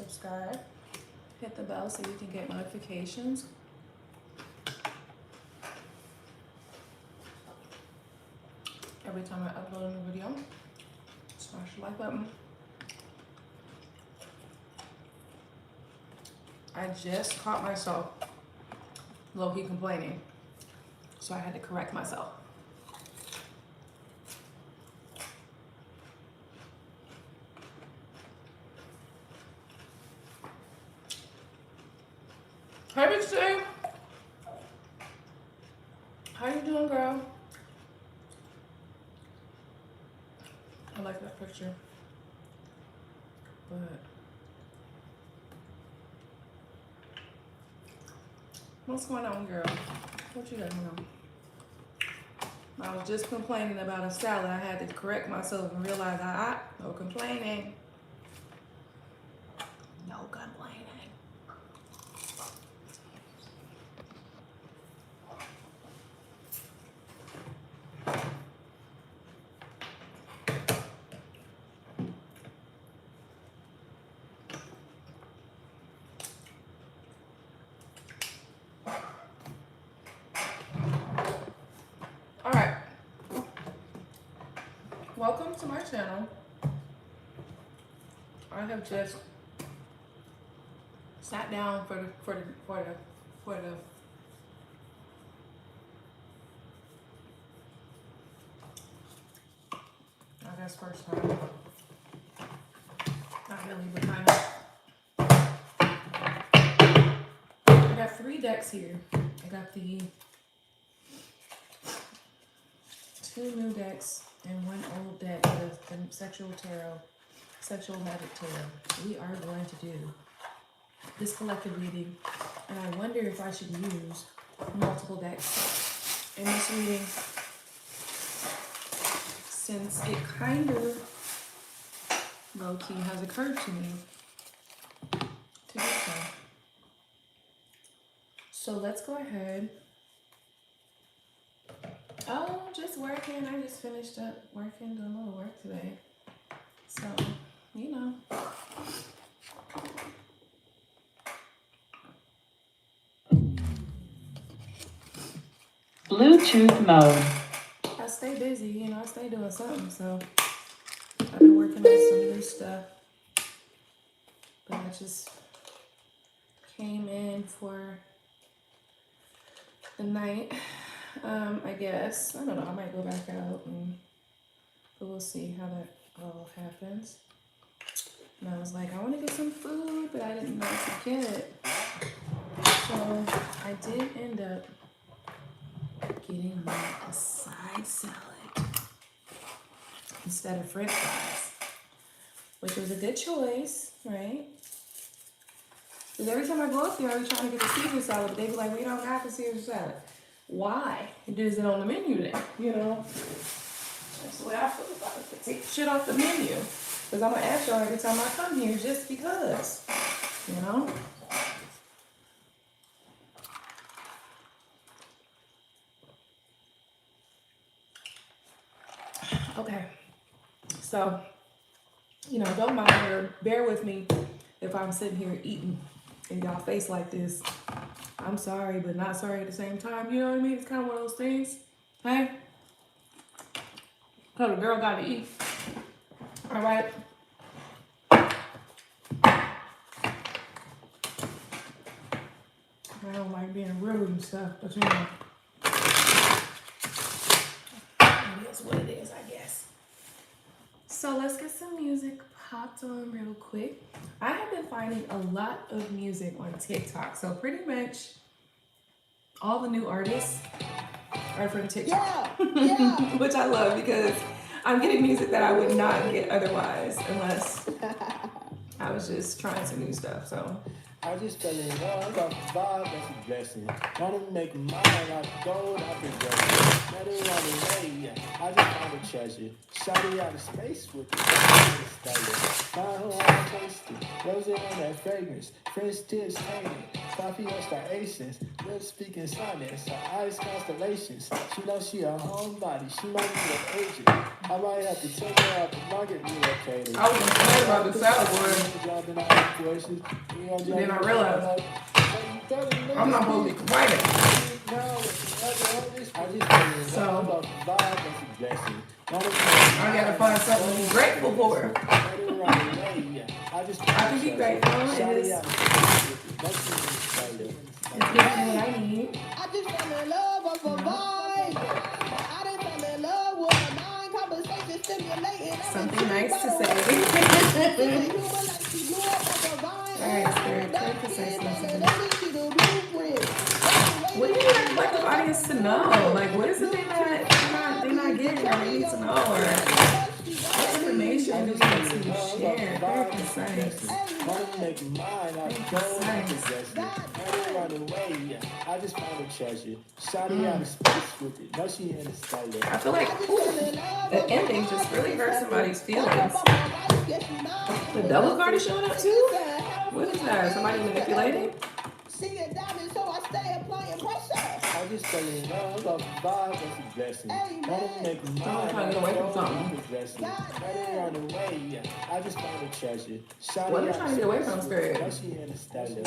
subscribe. Hit the bell so you can get notifications. Every time I upload a new video, smash the like button. I just caught myself low-key complaining, so I had to correct myself. Hey, Big Steve. How you doing, girl? I like that picture, but what's going on, girl? What you got going on? I was just complaining about a salad. I had to correct myself and realize no complaining. No complaining. Welcome to my channel. I have just sat down for the I guess first time. Not really, but kind of. I got 3 decks here. I got the 2 new decks and 1 old deck, the sexual magic tarot. We are going to do this collective reading, and I wonder if I should use multiple decks in this reading, since it kind of low-key has occurred to me to do so. So let's go ahead. Oh, just working. I just finished up working, doing a little work today. So, you know. Bluetooth mode. I stay busy, you know, I stay doing something. So, I've been working on some new stuff. But I just came in for the night. I guess. I don't know. I might go back out, but we'll see how that all happens. And I was like, I want to get some food, but I didn't know to get it. So I did end up getting me a side salad instead of French fries, which was a good choice, right? Because every time I go up there, I be trying to get the Caesar salad, but they be like, we don't got the Caesar salad. Why is it on the menu then? You know, that's the way I feel about it. Take shit off the menu, because I'm gonna ask y'all every time I come here, just because, you know. Okay, so you know, don't mind or bear with me if I'm sitting here eating in y'all face like this. I'm sorry, but not sorry at the same time. You know what I mean? It's kind of one of those things. Hey? So the girl got to eat. All right? I don't like being rude and stuff, but you know. It is what it is, I guess. So let's get some music popped on real quick. I have been finding a lot of music on TikTok. So pretty much all the new artists are from TikTok. Yeah. Which I love, because I'm getting music that I would not get otherwise unless I was just trying some new stuff. So I just fell in love off the vibe, that's a blessing. Want to make mine out of gold, I've been blessed. Let it run away, I just found a treasure. Shot it out of space with the find who I'm tasting. Rose on that fragrance, French tips hanging. Scorpio star Asians, lips speaking sonnets, her eyes constellations. She knows she a homebody, she might be an agent. I might have to take her out the market relocated. I was complaining about the salad board. Then I realized I'm not supposed to be complaining. So I gotta find something to be grateful for. I can be grateful. It's giving me what I need. I just fell in love with a vibe. I didn't fall in love with a mind conversation stimulating. Something nice to say. Alright, Spirit, try to say something. What do you like the audience to know? Like, what is the thing that they're not getting or they need to know? Or what information do you need to share? Very concise. I just found a treasure. Shotty out of space with it. No, she in the styler. I feel like the ending just really hurt somebody's feelings. The double card is showing up too? What is that? Somebody manipulating? I just fell in love with a vibe, that's a blessing. I'm trying to get away from something. I just found a treasure. What are you trying to get away from, Spirit? No, she in the styler.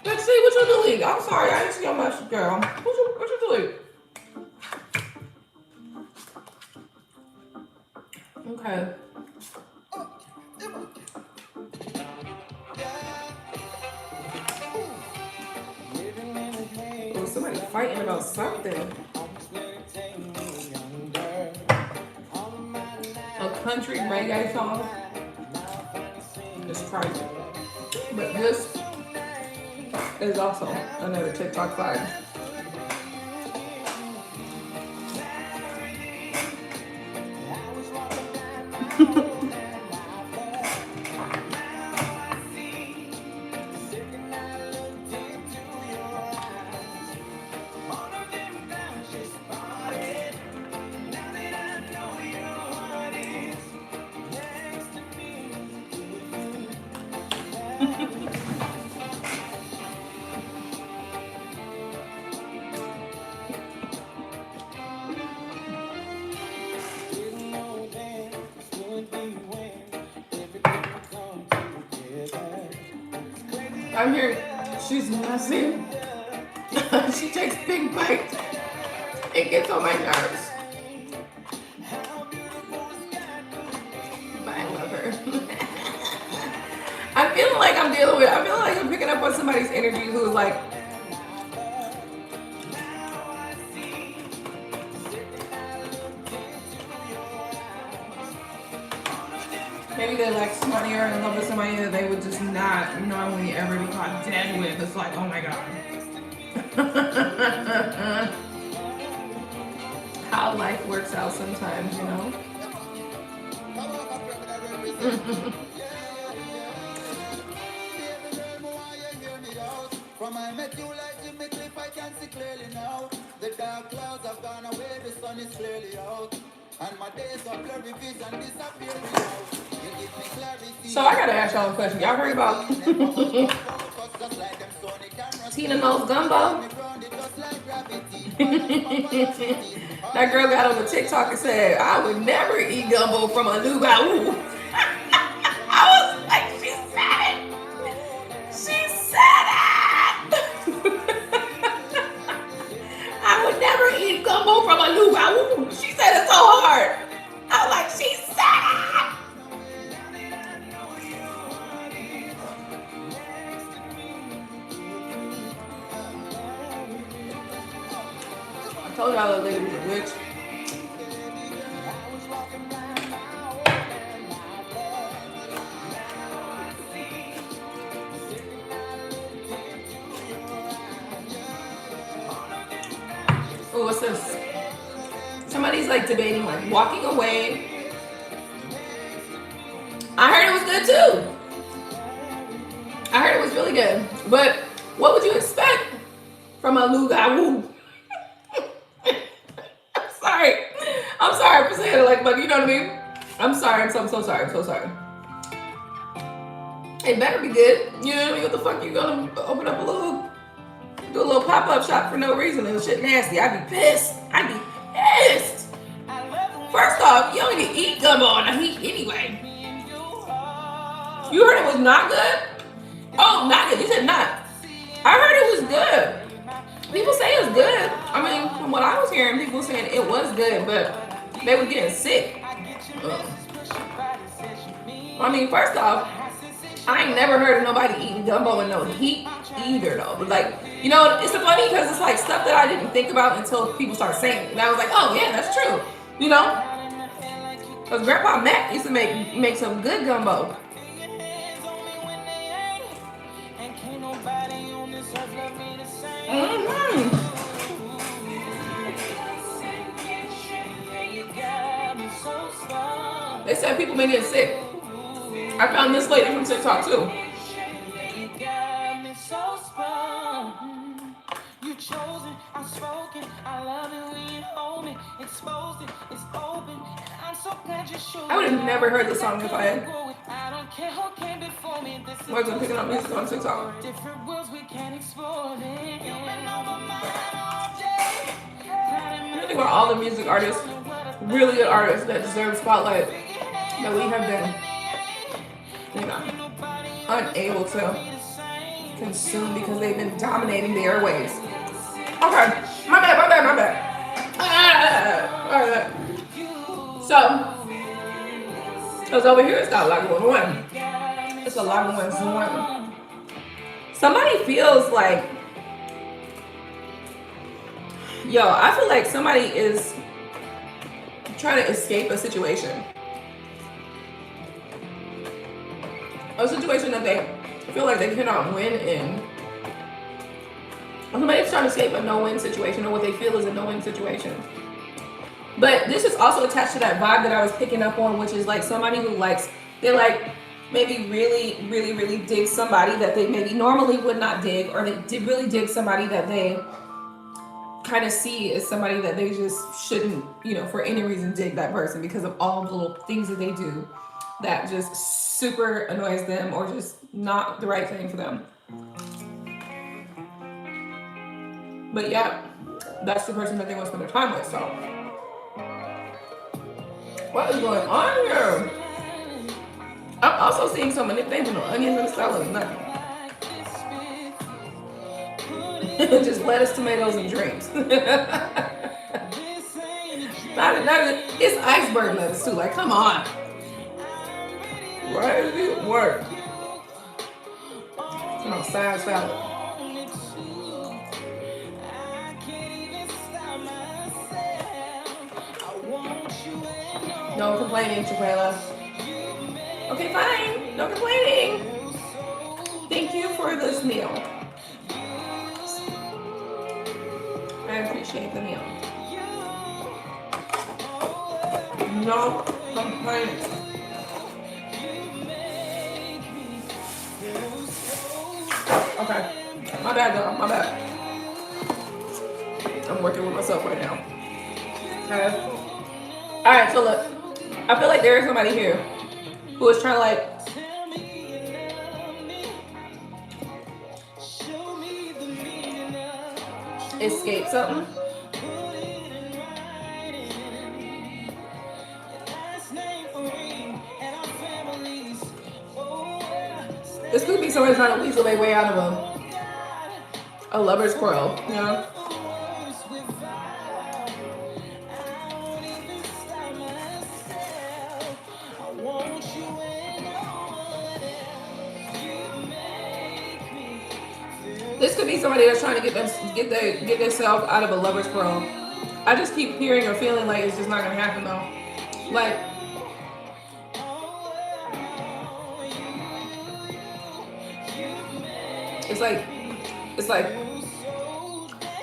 Let's see what you're doing. I'm sorry, I didn't see your message, girl. What you doing? Okay. Oh, somebody fighting about something. A country reggae song. It's crazy. But this is also another TikTok fight. I'm here. She's messy. She takes big bites. It gets on my nerves. But I love her. I feel like I'm picking up on somebody's energy who's like, maybe they like somebody or in love with somebody that they would just not normally ever be caught dead with. It's like, oh my God. How life works out sometimes, you know? From I met you like Jimmy Cliff, I can see clearly now. The dark clouds have gone away, the sun is clearly out. And my days of blurry vision disappear now. You give me clarity. So I gotta ask y'all a question. Y'all heard about Tina knows gumbo? That girl got on the TikTok and said, I would never eat gumbo from a new guy. I was like, she said it. She said it. I would never eat gumbo from a new guy. She said it so hard. I was like, she said it. I told y'all that lady was a witch. Oh, what's this? Somebody's like debating like walking away. I heard it was good too. I heard it was really good. But what would you expect from a Luga Woo? I'm sorry for saying it like, but you know what I mean? I'm sorry. I'm so sorry. I'm so sorry. It better be good. You know what I mean? What the fuck you gonna open up do a little pop-up shop for no reason and shit nasty? I'd be pissed. I'd be pissed. First off, you don't even eat gumbo on the heat anyway. You heard it was not good? Oh, not good. You said not. I heard it was good. People say it was good. I mean, from what I was hearing, people saying it was good, but they were getting sick. I mean, first off, I ain't never heard of nobody eating gumbo in no heat either, though. But like, you know, it's funny because it's like stuff that I didn't think about until people start saying it. And I was like, oh yeah, that's true. You know? Because Grandpa Mac used to make some good gumbo. They said people may get sick. I found this lady from TikTok too. I would have never heard this song if I had wasn't picking up music on TikTok. I think about all the music artists, really good artists that deserve the spotlight that we have been, you know, unable to consume because they've been dominating the airwaves. Okay, my bad. So, because over here it's got a lot going on. It's a lot going on. Somebody feels like, I feel like somebody is trying to escape a situation. A situation that they feel like they cannot win in. Or somebody's trying to escape a no-win situation, or what they feel is a no-win situation. But this is also attached to that vibe that I was picking up on, which is like somebody who they maybe really dig somebody that they maybe normally would not dig, or they really dig somebody that they kind of see as somebody that they just shouldn't, for any reason dig that person because of all the little things that they do that just super annoys them or just not the right thing for them. But yeah, that's the person that they want to spend their time with, so. What is going on here? I'm also seeing so many things, onions and salad, nothing. Just lettuce, tomatoes, and drinks. It's iceberg lettuce too. Like, come on. Why does it work? Come on, side salad. No complaining, Chiquela. Okay, fine. No complaining. Thank you for this meal. I appreciate the meal. No complaining. Okay. My bad, girl. My bad. I'm working with myself right now. Okay. Alright, so look. I feel like there is somebody here who is trying to escape something. This could be somebody trying to weasel their way out of a lover's quarrel, This could be somebody that's trying to get themselves out of a lover's quarrel. I just keep hearing or feeling like it's just not gonna happen though. Like,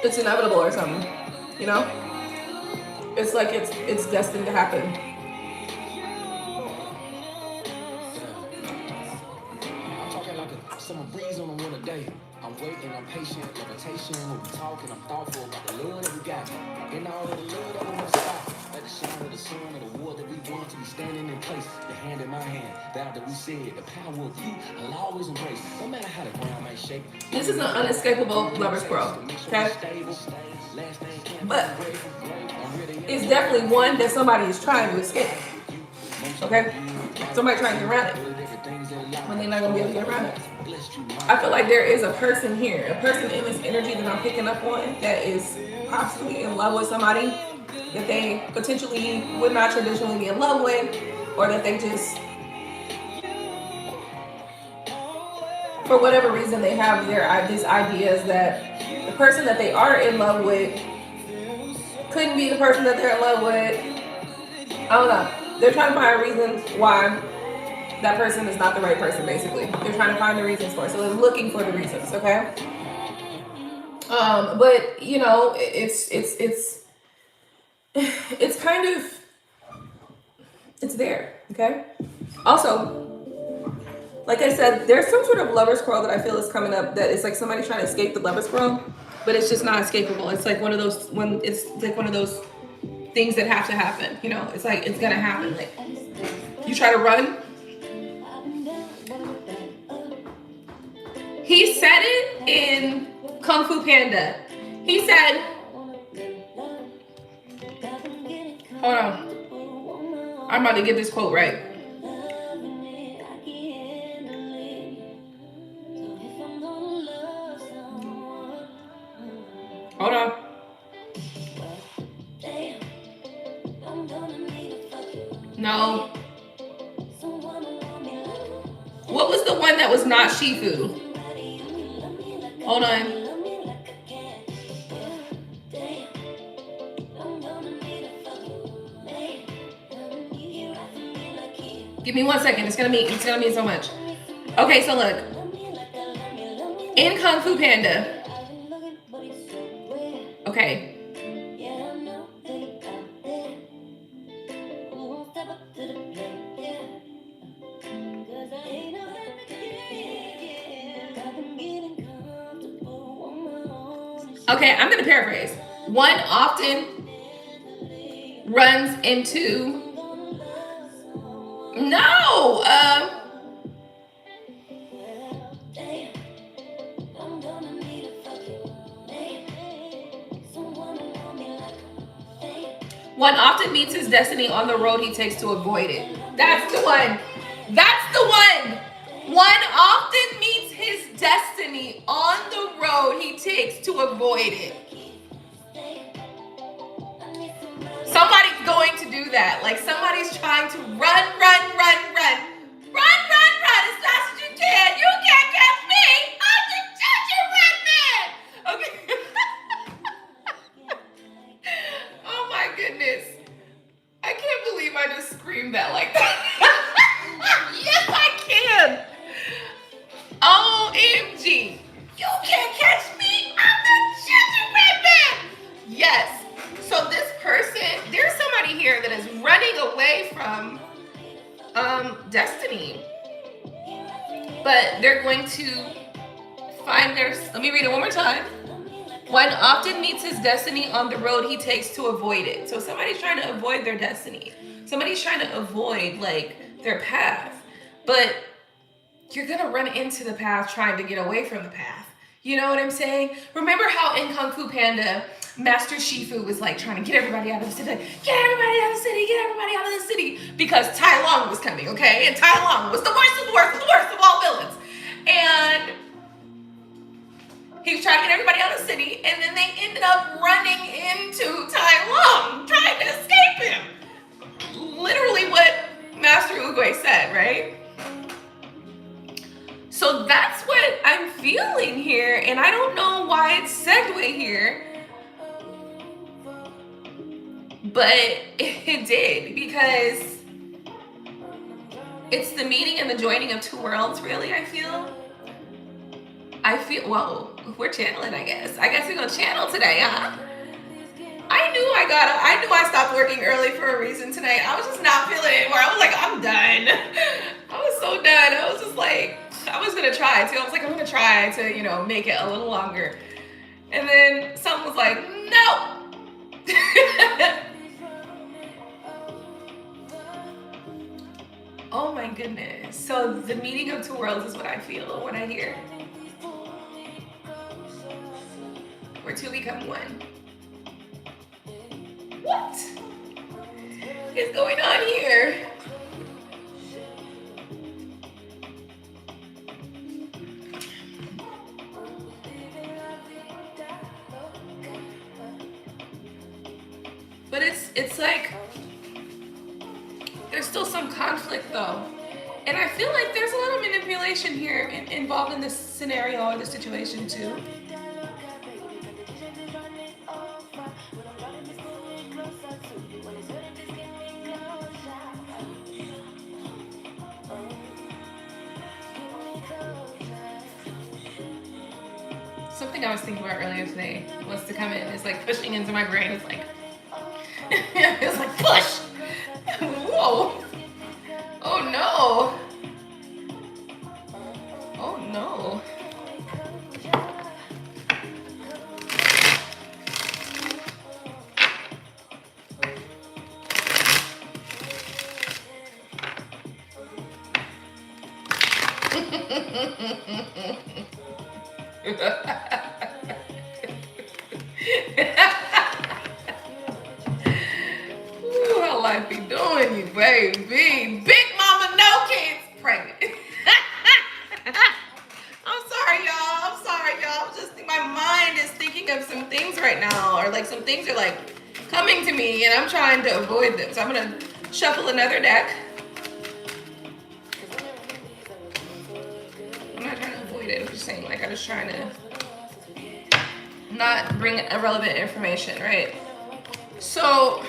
it's inevitable or something, It's like it's destined to happen. I'm talking like a summer breeze on a winter day. I'm waiting, I'm patient, levitation, when we talking, I'm thoughtful about the love that we got. And all of the love that we must stop. That Shine of the sun of the war that we want to be standing in place. The hand in my hand, that we said, the power of you, I'll always embrace. No matter how the ground might shake. This is an unescapable lover's quarrel, okay? But it's definitely one that somebody is trying to escape, okay? Somebody trying to get around it when they're not going to be able to get around it. I feel like there is a person here, a person in this energy that I'm picking up on that is possibly in love with somebody that they potentially would not traditionally be in love with, or that they just, for whatever reason, they have these ideas that the person that they are in love with couldn't be the person that they're in love with. I don't know. They're trying to find reasons why that person is not the right person, basically. They're trying to find the reasons for it. So they're looking for the reasons, okay? But you know, it's kind of, it's there, okay? Also, like I said, there's some sort of lover's quarrel that I feel is coming up that is like somebody trying to escape the lover's quarrel, but it's just not escapable. It's like one of those things that have to happen, you know? It's like, it's gonna happen. Like, you try to run. He said it in Kung Fu Panda. He said, hold on, I'm about to get this quote right. Hold on. No. What was the one that was not Shifu? Hold on. Give me 1 second. It's gonna mean so much. Okay, so look. In Kung Fu Panda. Okay. Okay, I'm gonna paraphrase. One often runs into one often meets his destiny on the road he takes to avoid it. That's the one. That's the one. One often meets his destiny on the road he takes to avoid it. Somebody's going to do that. Like somebody's trying to run as fast as you can. You can't catch me. I'm the gingerbread man. Okay. Oh my goodness. I can't believe I just screamed that like that. Yes, I can. OMG. You can't catch me. I'm the gingerbread man. Yes. So this person, there's somebody here that is running away from destiny. But they're going to find let me read it one more time. One often meets his destiny on the road he takes to avoid it. So somebody's trying to avoid their destiny. Somebody's trying to avoid like their path. But you're gonna run into the path trying to get away from the path. You know what I'm saying? Remember how in Kung Fu Panda, Master Shifu was like trying to get everybody out of the city. Like, get everybody out of the city, get everybody out of the city. Because Tai Lung was coming, okay? And Tai Lung was the worst of the worst of the worst of all villains. And he was trying to get everybody out of the city, and then they ended up running into Tai Lung, trying to escape him. Literally what Master Oogway said, right? So that's what I'm feeling here, and I don't know why it's segued here, but it did, because it's the meeting and the joining of two worlds, really, I feel, whoa, we're channeling, I guess we're gonna channel today, huh? I knew I stopped working early for a reason tonight. I was just not feeling it anymore. I was like, I'm done. I was so done. I was just like, I was gonna try too. I was like, I'm gonna try to, make it a little longer. And then someone was like, no. Oh my goodness. So the meeting of two worlds is what I feel when I hear. Where two become one. What is going on here? But it's like there's still some conflict though. And I feel like there's a little manipulation here involved in this scenario or this situation too. Something I was thinking about earlier today wants to come in. It's like pushing into my brain. It's like, it's like push. Whoa. Oh no. Oh no. Ooh, how life be doing you, baby. Big mama, no kids, pregnant. I'm sorry, y'all. I'm sorry, y'all. My mind is thinking of some things right now, or like some things are like coming to me, and I'm trying to avoid them. So I'm gonna shuffle another deck. I'm not trying to avoid it. I'm just saying, like, I'm just trying to not bring irrelevant information, right? So,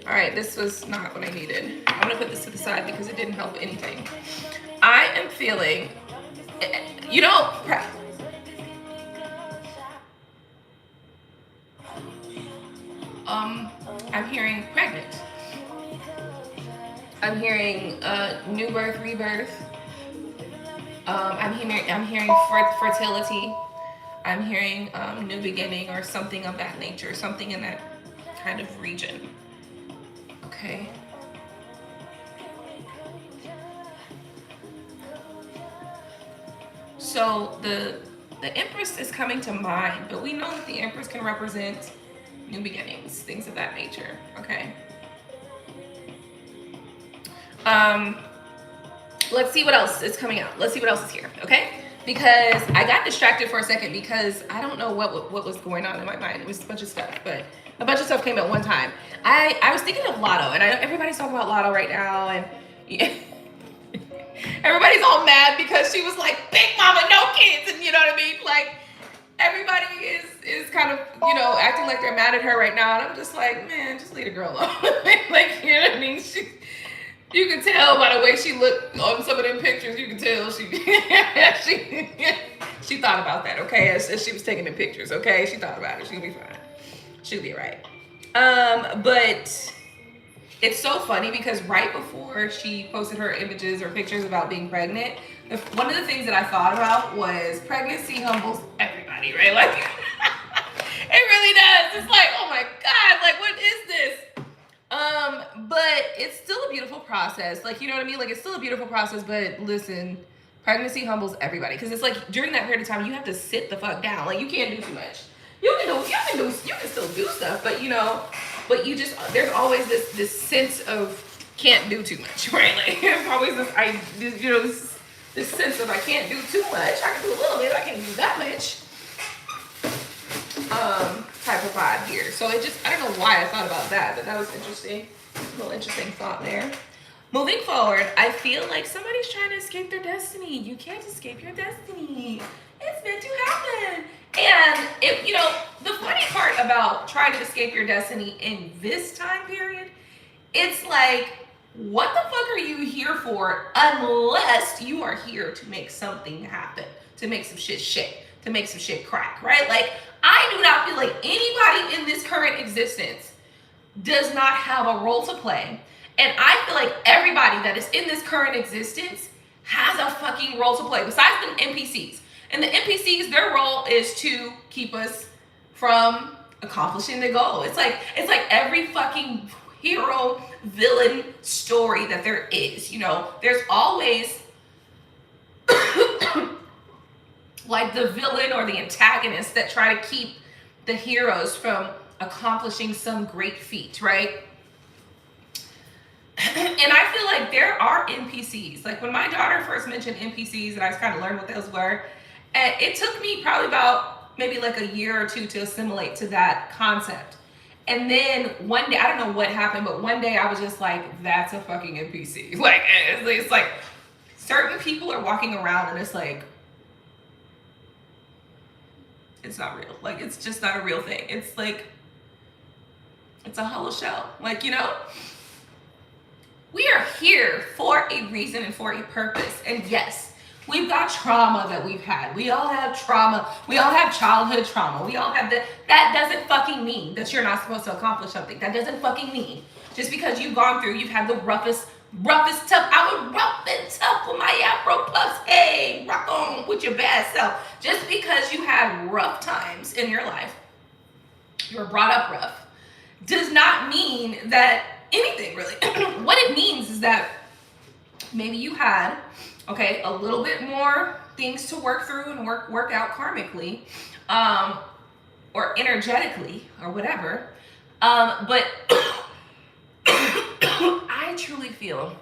all right, this was not what I needed. I'm gonna put this to the side because it didn't help anything. I am feeling, you know, I'm hearing pregnant. I'm hearing new birth, rebirth. I'm hearing fertility. I'm hearing new beginning or something of that nature, something in that kind of region. Okay. So the Empress is coming to mind, but we know that the Empress can represent new beginnings, things of that nature. Okay. Let's see what else is coming out. Let's see what else is here. Okay. Because I got distracted for a second because I don't know what was going on in my mind. It was a bunch of stuff, but a bunch of stuff came at one time. I was thinking of Lotto, and I know everybody's talking about Lotto right now, and everybody's all mad because she was like, big mama, no kids, and you know what I mean? Like, everybody is kind of, you know, acting like they're mad at her right now, and I'm just like, man, just leave the girl alone. Like, you know what I mean? You can tell by the way she looked on some of them pictures. You can tell she thought about that, okay? As she was taking the pictures, okay? She thought about it. She'll be fine. She'll be right. But it's so funny because right before she posted her images or pictures about being pregnant, one of the things that I thought about was pregnancy humbles everybody, right? Like, it really does. It's like, oh my God, like, what is this? But it's still a beautiful process. Like, you know what I mean? Like, it's still a beautiful process, but listen, pregnancy humbles everybody. Because it's like, during that period of time, you have to sit the fuck down. Like, you can't do too much. You can still do stuff, but you know, but you just, there's always this sense of can't do too much, right? Like, there's always this sense of I can't do too much. I can do a little bit, I can't do that much. Type of vibe here. So I don't know why I thought about that, but that was interesting. A little interesting thought there. Moving forward, I feel like somebody's trying to escape their destiny. You can't escape your destiny. It's meant to happen. And if, you know, the funny part about trying to escape your destiny in this time period, it's like, what the fuck are you here for unless you are here to make something happen, to make some shit shake, to make some shit crack, right? Like, I do not feel like anybody in this current existence does not have a role to play. And I feel like everybody that is in this current existence has a fucking role to play, besides the NPCs. And the NPCs, their role is to keep us from accomplishing the goal. It's like every fucking hero villain story that there is. You know, there's always like the villain or the antagonist that try to keep the heroes from accomplishing some great feat, right? And I feel like there are NPCs. Like when my daughter first mentioned NPCs and I kind of learned what those were, and it took me probably about maybe like a year or two to assimilate to that concept. And then one day, I don't know what happened, but one day I was just like, that's a fucking NPC. Like, it's like certain people are walking around and it's like, it's not real. Like, it's just not a real thing. It's like, it's a hollow shell. Like, you know, we are here for a reason and for a purpose. And yes, we've got trauma that we've had. We all have trauma. We all have childhood trauma. We all have that. That doesn't fucking mean that you're not supposed to accomplish something. That doesn't fucking mean just because you've gone through, you've had the roughest tough. I was rough and tough with my Afro puffs. Hey, rock on with your bad self. Just because you had rough times in your life, you were brought up rough, does not mean that anything really. What it means is that maybe you had, okay, a little bit more things to work through and work out karmically, or energetically, or whatever. But I truly feel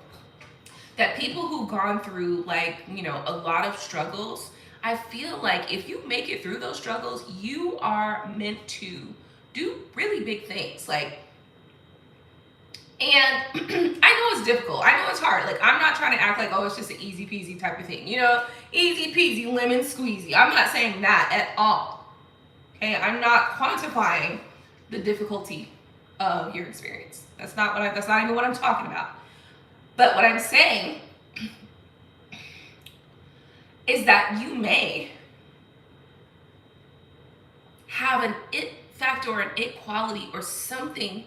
that people who've gone through, like, you know, a lot of struggles, I feel like if you make it through those struggles, you are meant to do really big things. Like, and I know it's difficult. I know it's hard. Like, I'm not trying to act like, oh, it's just an easy peasy type of thing. You know, easy peasy, lemon squeezy. I'm not saying that at all. Okay, I'm not quantifying the difficulty of your experience. That's not even what I'm talking about. But what I'm saying is that you may have an it factor or an it quality or something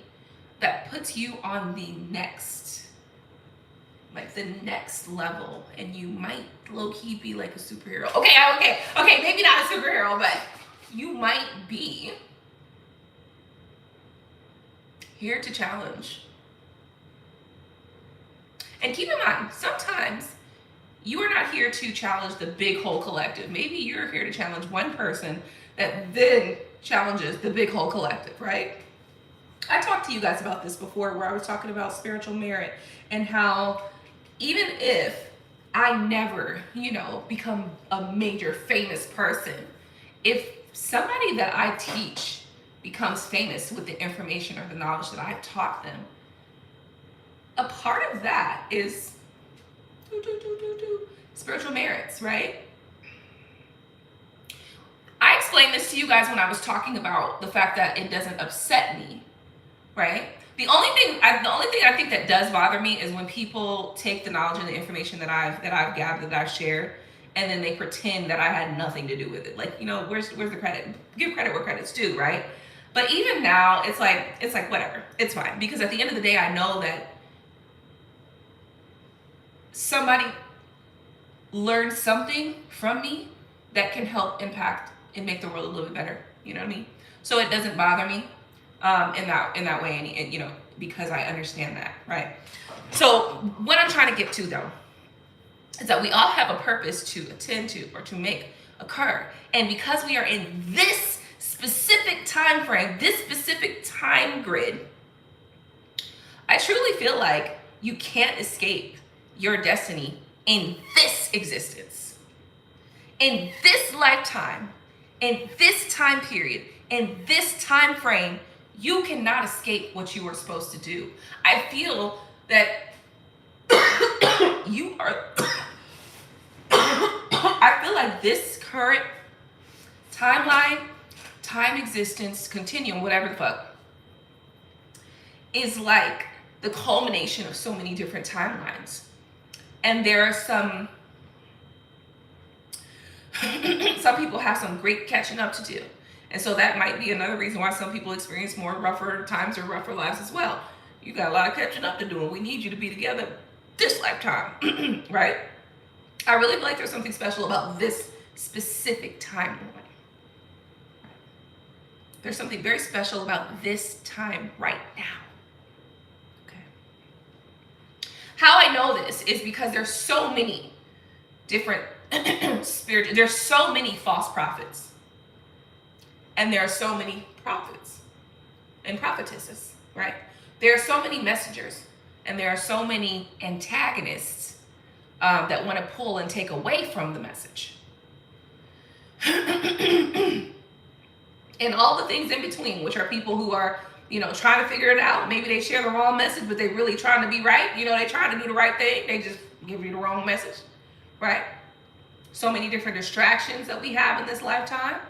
that puts you on the next level, and you might low-key be like a superhero. Okay, maybe not a superhero, but you might be here to challenge. And keep in mind, sometimes you are not here to challenge the big whole collective. Maybe you're here to challenge one person that then challenges the big whole collective, right? I talked to you guys about this before, where I was talking about spiritual merit and how even if I never, you know, become a major famous person, if somebody that I teach becomes famous with the information or the knowledge that I've taught them, a part of that is spiritual merits, right? I explained this to you guys when I was talking about the fact that it doesn't upset me, right? The only thing I think that does bother me is when people take the knowledge and the information that I've gathered, that I've shared, and then they pretend that I had nothing to do with it. Like, you know, where's the credit? Give credit where credit's due, right? But even now, it's like whatever. It's fine, because at the end of the day, I know that somebody learned something from me that can help impact and make the world a little bit better. You know what I mean? So it doesn't bother me in that way, and you know, because I understand that, right? So what I'm trying to get to, though, is that we all have a purpose to attend to or to make occur, and because we are in this specific time frame, this specific time grid, I truly feel like you can't escape your destiny in this existence, in this lifetime, in this time period, in this time frame. You cannot escape what you are supposed to do. I feel that you are I feel like this current timeline, time existence, continuum, whatever the fuck, is like the culmination of so many different timelines. And there are some people have some great catching up to do. And so that might be another reason why some people experience more rougher times or rougher lives as well. You got a lot of catching up to do, and we need you to be together this lifetime, right? I really feel like there's something special about this specific timeline. There's something very special about this time right now. How I know this is because there's so many different there's so many false prophets. And there are so many prophets and prophetesses, right? There are so many messengers and there are so many antagonists that want to pull and take away from the message. And all the things in between, which are people who are, trying to figure it out. Maybe they share the wrong message, but they really trying to be right. They trying to do the right thing. They just give you the wrong message, right? So many different distractions that we have in this lifetime.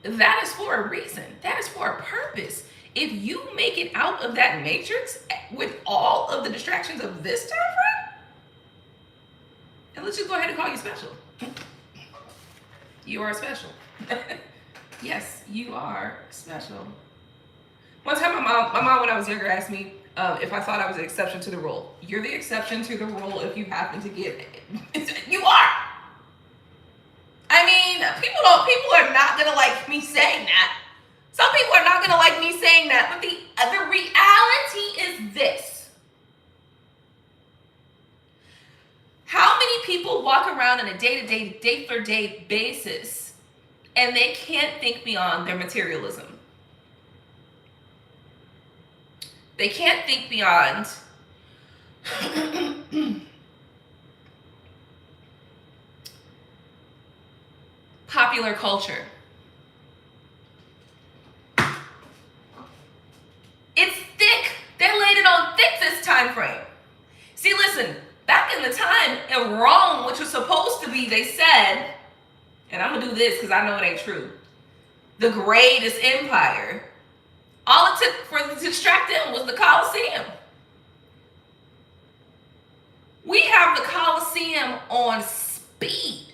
That is for a reason. That is for a purpose. If you make it out of that matrix with all of the distractions of this time frame, and let's just go ahead and call you special. You are special. Yes, you are special. One time my mom when I was younger asked me if I thought I was an exception to the rule. You're the exception to the rule if you happen to get it. You are. I mean, people are not gonna like me saying that. Some people are not gonna like me saying that, but the reality is this. How many people walk around on a day-to-day, day-for-day basis and they can't think beyond their materialism? They can't think beyond popular culture. It's thick. They laid it on thick this time frame. See, listen, back in the time in Rome, which was supposed to be, they said, and I'm gonna do this because I know it ain't true, the greatest empire, all it took to distract them was the Colosseum. We have the Colosseum on speed.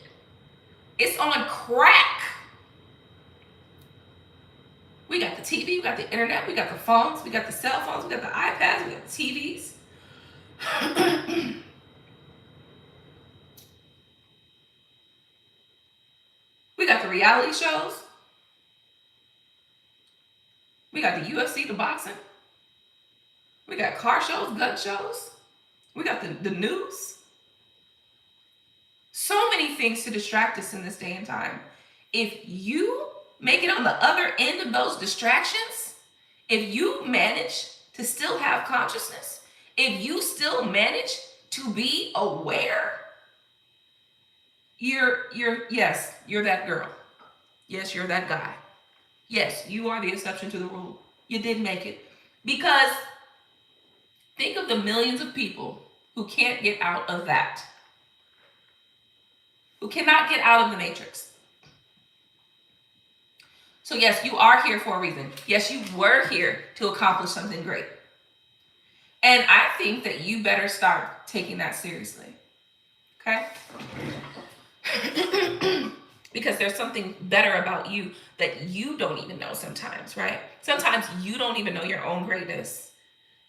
It's on crack. We got the TV, we got the internet, we got the phones, we got the cell phones, we got the iPads, we got the TVs. We got the reality shows. We got the UFC, the boxing. We got car shows, gun shows. We got the news. So many things to distract us in this day and time. If you make it on the other end of those distractions, if you manage to still have consciousness, if you still manage to be aware, yes, you're that girl. Yes, you're that guy. Yes, you are the exception to the rule. You did make it. Because think of the millions of people who can't get out of that. Who cannot get out of the matrix. So yes, you are here for a reason. Yes, you were here to accomplish something great. And I think that you better start taking that seriously. Okay? Because there's something better about you that you don't even know sometimes, right? Sometimes you don't even know your own greatness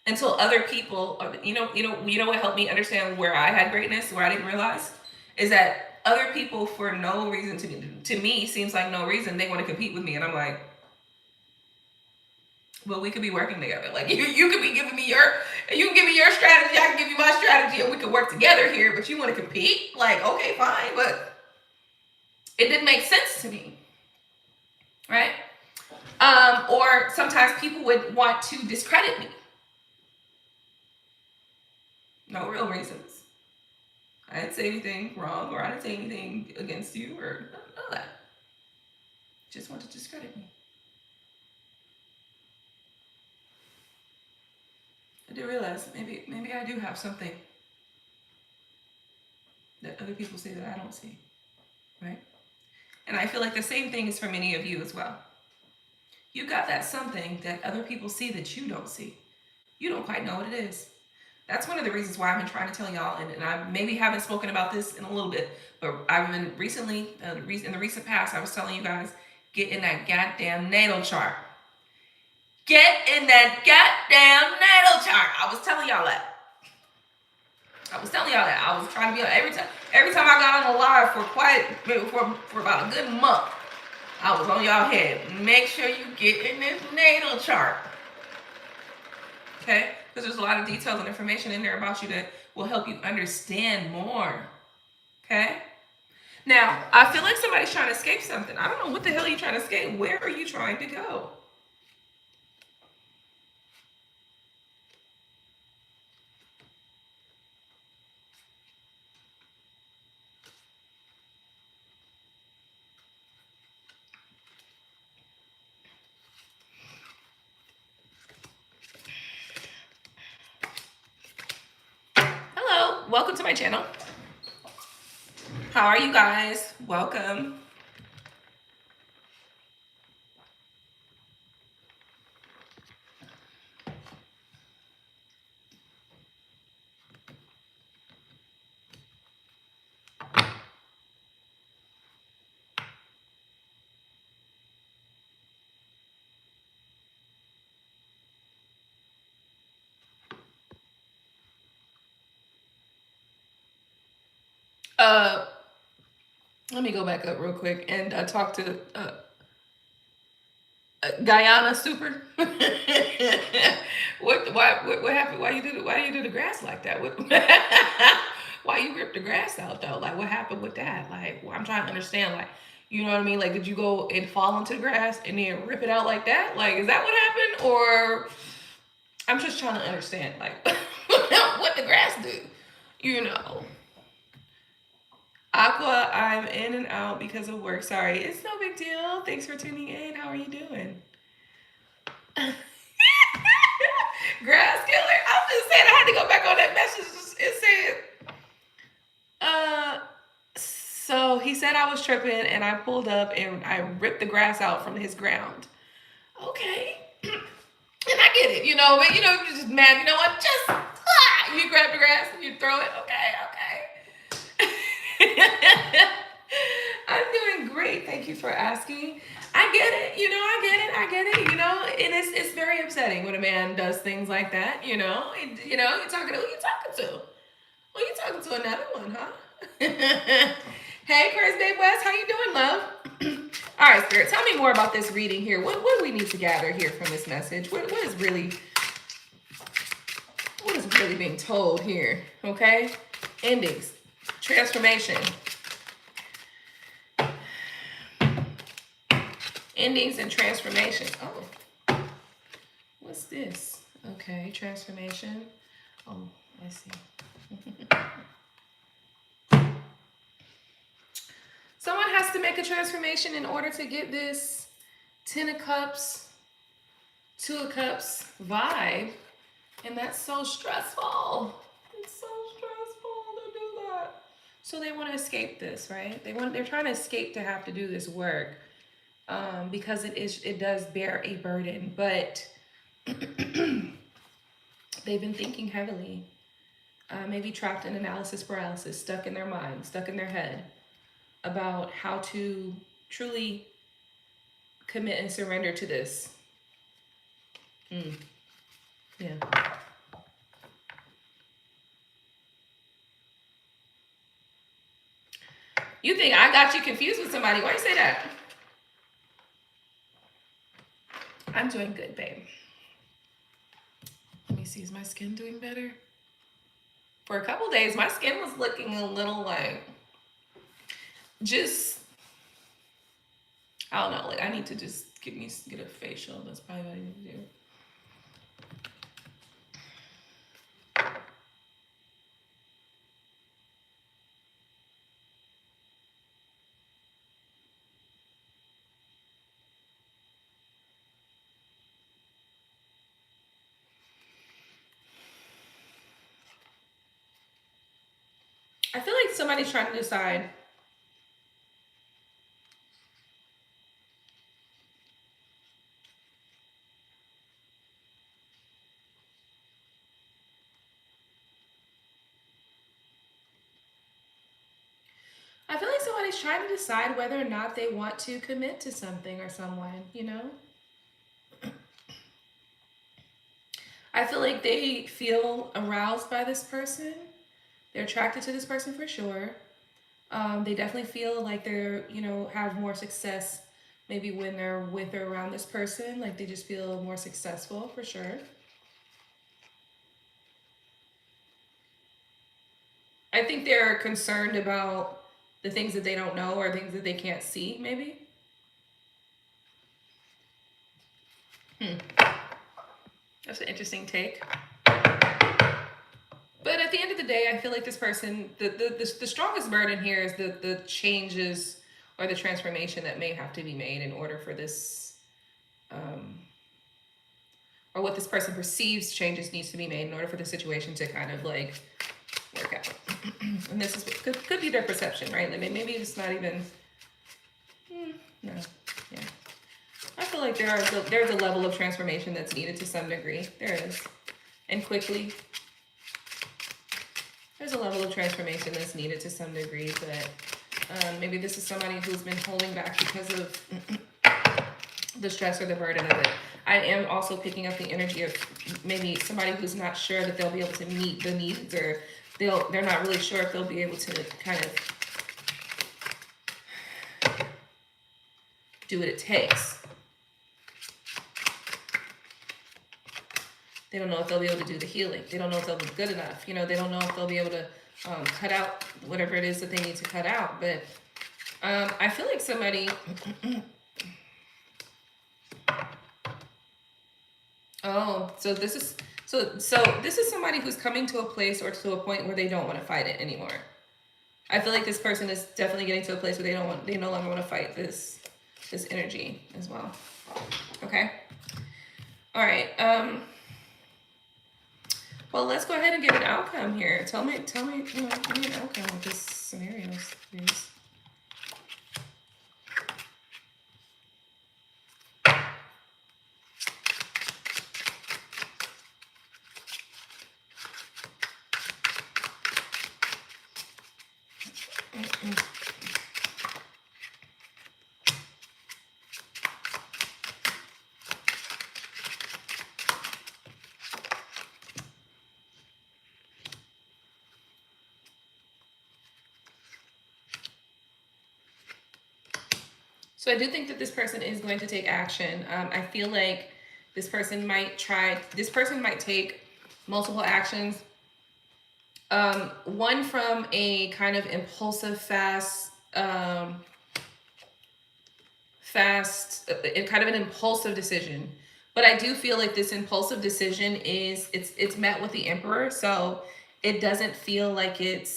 until other people, you know what helped me understand where I had greatness, where I didn't realize, is that other people, for no reason, to me seems like no reason, they want to compete with me, and I'm like, well, we could be working together. Like you could be giving me you can give me your strategy, I can give you my strategy, and we could work together here. But you want to compete? Like, okay, fine, but it didn't make sense to me, right? Or sometimes people would want to discredit me. No real reasons. I didn't say anything wrong, or I didn't say anything against you, or none of that. Just want to discredit me. I did realize maybe I do have something that other people see that I don't see, right? And I feel like the same thing is for many of you as well. You got that something that other people see that you don't see. You don't quite know what it is. That's one of the reasons why I've been trying to tell y'all, and I maybe haven't spoken about this in a little bit, but I've been recently, in the recent past, I was telling you guys, get in that goddamn natal chart. Get in that goddamn natal chart. I was telling y'all that. I was trying to be on every time I got on the live for about a good month, I was on y'all head. Make sure you get in this natal chart. Okay? because there's a lot of details and information in there about you that will help you understand more. Okay? Now, I feel like somebody's trying to escape something. I don't know what the hell you're trying to escape. Where are you trying to go? Hello, welcome to my channel. How are you guys? Welcome. Let me go back up real quick and talk to Guyana Super. What happened? Why you do the grass like that? Why you rip the grass out though? Like what happened with that? Like I'm trying to understand. Like you know what I mean? Like did you go and fall into the grass and then rip it out like that? Like is that what happened? Or I'm just trying to understand like what the grass do? You know. Aqua, I'm in and out because of work. Sorry, it's no big deal. Thanks for tuning in. How are you doing? Grass killer. I'm just saying I had to go back on that message. It said, so he said I was tripping and I pulled up and I ripped the grass out from his ground. Okay. And I get it, you know, but you know, you're just mad, you know what? Just you grab the grass and you throw it. Okay. I'm doing great. Thank you for asking. I get it, you know, I get it, you know, it's very upsetting when a man does things like that, you know, you're talking to, who you talking to? Well, you talking to another one, huh? Hey, Chris Dave West, how you doing, love? All right, Spirit, tell me more about this reading here. What do we need to gather here from this message? What is really being told here, okay? Endings, transformation. Endings and transformations. Oh, what's this? Okay, transformation. Oh, I see. Someone has to make a transformation in order to get this 10 of Cups, 2 of Cups vibe. And that's so stressful. It's so stressful to do that. So they want to escape this, right? They're trying to escape to have to do this work. Because it does bear a burden, but they've been thinking heavily, maybe trapped in analysis paralysis, stuck in their mind, stuck in their head about how to truly commit and surrender to this. Yeah. You think I got you confused with somebody? Why you say that? I'm doing good, babe. Let me see, is my skin doing better? For a couple days, my skin was looking a little like, just, I don't know, like I need to just get a facial. That's probably what I need to do. I feel like somebody's trying to decide whether or not they want to commit to something or someone, you know? I feel like they feel aroused by this person. They're attracted to this person for sure. They definitely feel like they're, have more success maybe when they're with or around this person. Like they just feel more successful for sure. I think they're concerned about the things that they don't know or things that they can't see, maybe. That's an interesting take. But at the end of the day, I feel like this person, the strongest burden here is the changes or the transformation that may have to be made in order for this, or what this person perceives changes needs to be made in order for the situation to kind of like work out. And this is could be their perception, right? Like maybe it's not even. No, yeah. I feel like there's a level of transformation that's needed to some degree. There is, and quickly. There's a level of transformation that's needed to some degree, but maybe this is somebody who's been holding back because of the stress or the burden of it. I am also picking up the energy of maybe somebody who's not sure that they'll be able to meet the needs, or they're not really sure if they'll be able to kind of do what it takes. They don't know if they'll be able to do the healing. They don't know if they'll be good enough. You know, they don't know if they'll be able to cut out whatever it is that they need to cut out. But I feel like somebody... Oh, so this is somebody who's coming to a place or to a point where they don't want to fight it anymore. I feel like this person is definitely getting to a place where they no longer want to fight this energy as well. Okay. All right. Well, let's go ahead and get an outcome here. Tell me, give me an outcome with this scenario, please. So I do think that this person is going to take action. I feel like this person might take multiple actions. One from a kind of impulsive, kind of an impulsive decision. But I do feel like this impulsive decision it's met with the Emperor. So it doesn't feel like it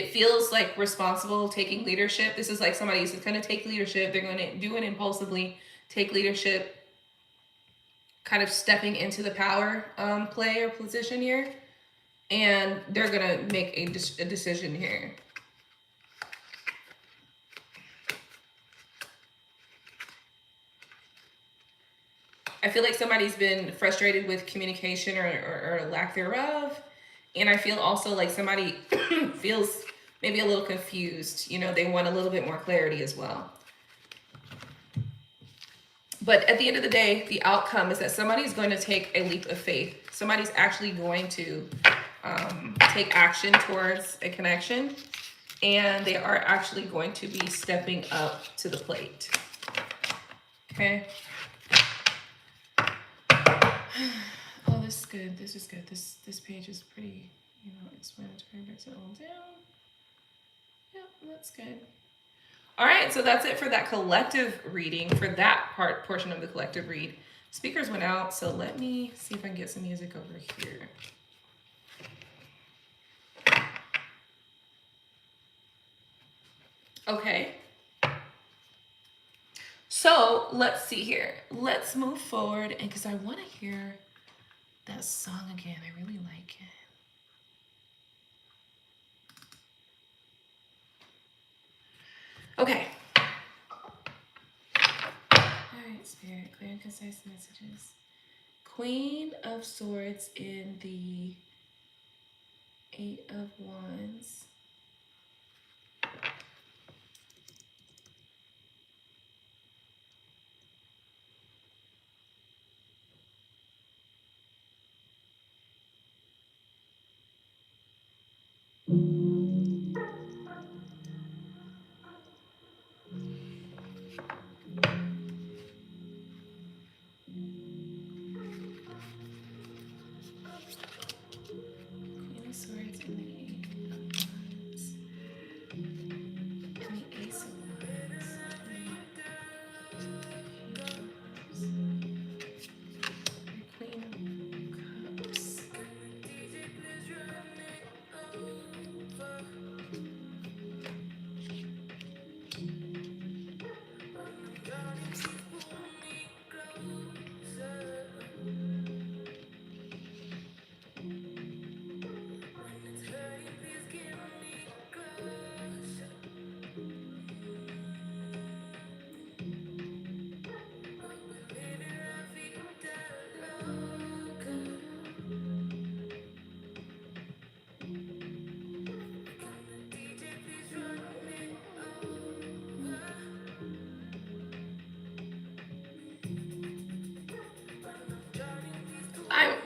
feels like responsible, taking leadership. This is like somebody who's going to take leadership. They're going to do it impulsively, take leadership, kind of stepping into the power play or position here. And they're going to make a decision here. I feel like somebody's been frustrated with communication or lack thereof. And I feel also like somebody feels maybe a little confused. You know, they want a little bit more clarity as well. But at the end of the day, the outcome is that somebody's going to take a leap of faith. Somebody's actually going to take action towards a connection. And they are actually going to be stepping up to the plate. Okay. Oh, this is good. This is good. This page is pretty, explanatory. Breaks it all down. Yep, that's good. All right, so that's it for that collective reading, for that portion of the collective read. Speakers went out, so let me see if I can get some music over here. Okay. So let's see here. Let's move forward, and because I want to hear that song again. I really like it. Okay. All right, Spirit, clear and concise messages. Queen of Swords in the 8 of Wands. Queen of Swords in the 8.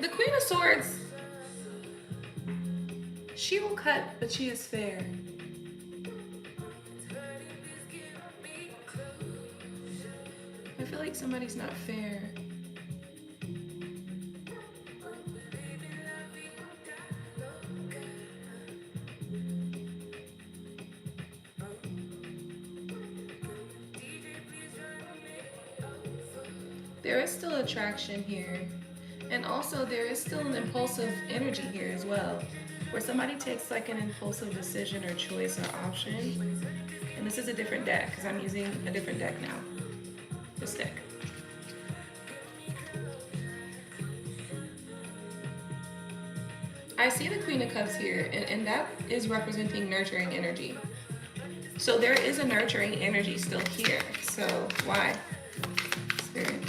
the Queen of Swords, she will cut, but she is fair. I feel like somebody's not fair. There is still attraction here. And also there is still an impulsive energy here as well, where somebody takes like an impulsive decision or choice or option. And this is a different deck because I'm using a different deck now. This deck. I see the Queen of Cups here, and that is representing nurturing energy. So there is a nurturing energy still here. So why? Spirit.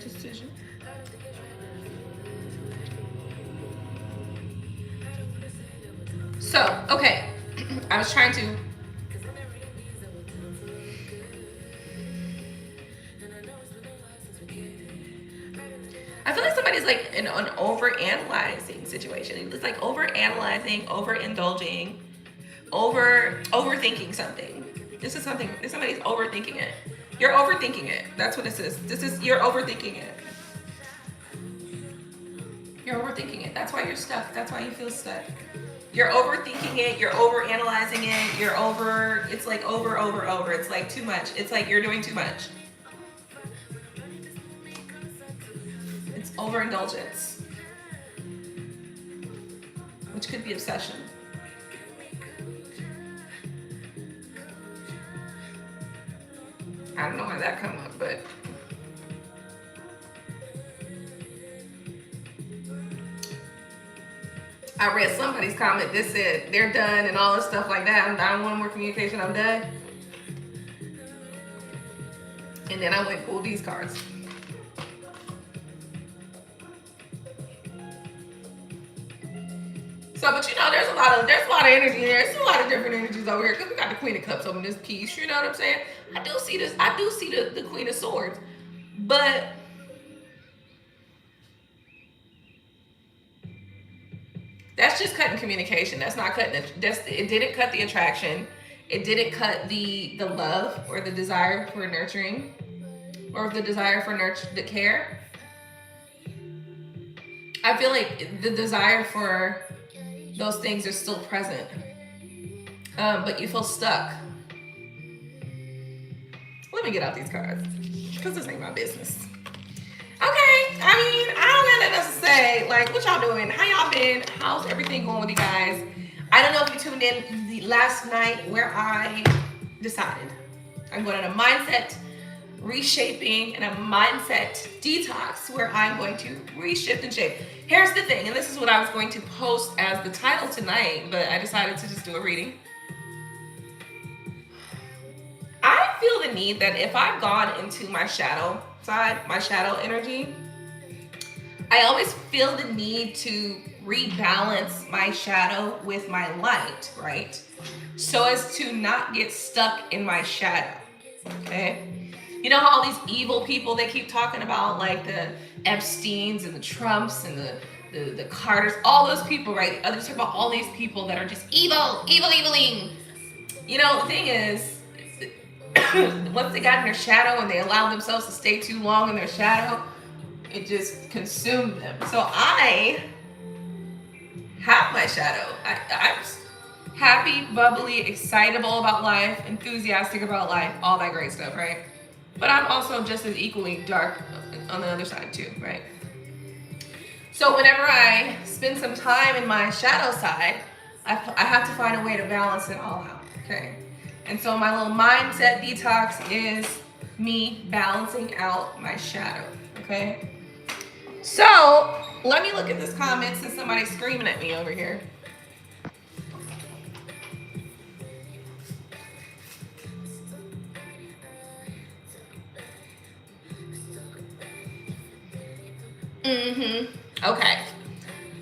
Decision. So, okay, I was trying to. I feel like somebody's like in an over-analyzing situation. It's like over-analyzing, overindulging, overthinking something. This is somebody's overthinking it. You're overthinking it. That's what this is. You're overthinking it. You're overthinking it. That's why you're stuck. That's why you feel stuck. You're overthinking it. You're overanalyzing it. It's like over. It's like too much. It's like you're doing too much. It's overindulgence, which could be obsession. I don't know how that come up, but I read somebody's comment that said they're done and all this stuff like that. I don't want more communication. I'm done. And then I went and pulled these cards. So, but you know, there's a lot of energy there. There's a lot of different energies over here because we got the Queen of Cups over this piece. You know what I'm saying? I do see this. I do see the Queen of Swords, but that's just cutting communication. That's not cutting it. It didn't cut the attraction. It didn't cut the love or the desire for nurturing or the desire for the care. I feel like the desire for those things are still present, but you feel stuck. Let me get out these cards because this ain't my business. Okay, I mean, I don't have nothing else to say. Like, what y'all doing? How y'all been? How's everything going with you guys? I don't know if you tuned in the last night where I decided I'm going on a mindset reshaping and a mindset detox where I'm going to reshift and shape. Here's the thing, and this is what I was going to post as the title tonight, but I decided to just do a reading. I feel the need that if I've gone into my shadow side, my shadow energy, I always feel the need to rebalance my shadow with my light, right? So as to not get stuck in my shadow, okay? You know how all these evil people they keep talking about, like the Epsteins and the Trumps and the Carters, all those people, right? Others talk about all these people that are just eviling. You know, the thing is, once they got in their shadow and they allowed themselves to stay too long in their shadow, it just consumed them. So I have my shadow. I'm happy, bubbly, excitable about life, enthusiastic about life, all that great stuff, right? But I'm also just as equally dark on the other side too, right? So whenever I spend some time in my shadow side, I have to find a way to balance it all out, okay? And so my little mindset detox is me balancing out my shadow, okay? So let me look at this comment since somebody's screaming at me over here. Okay.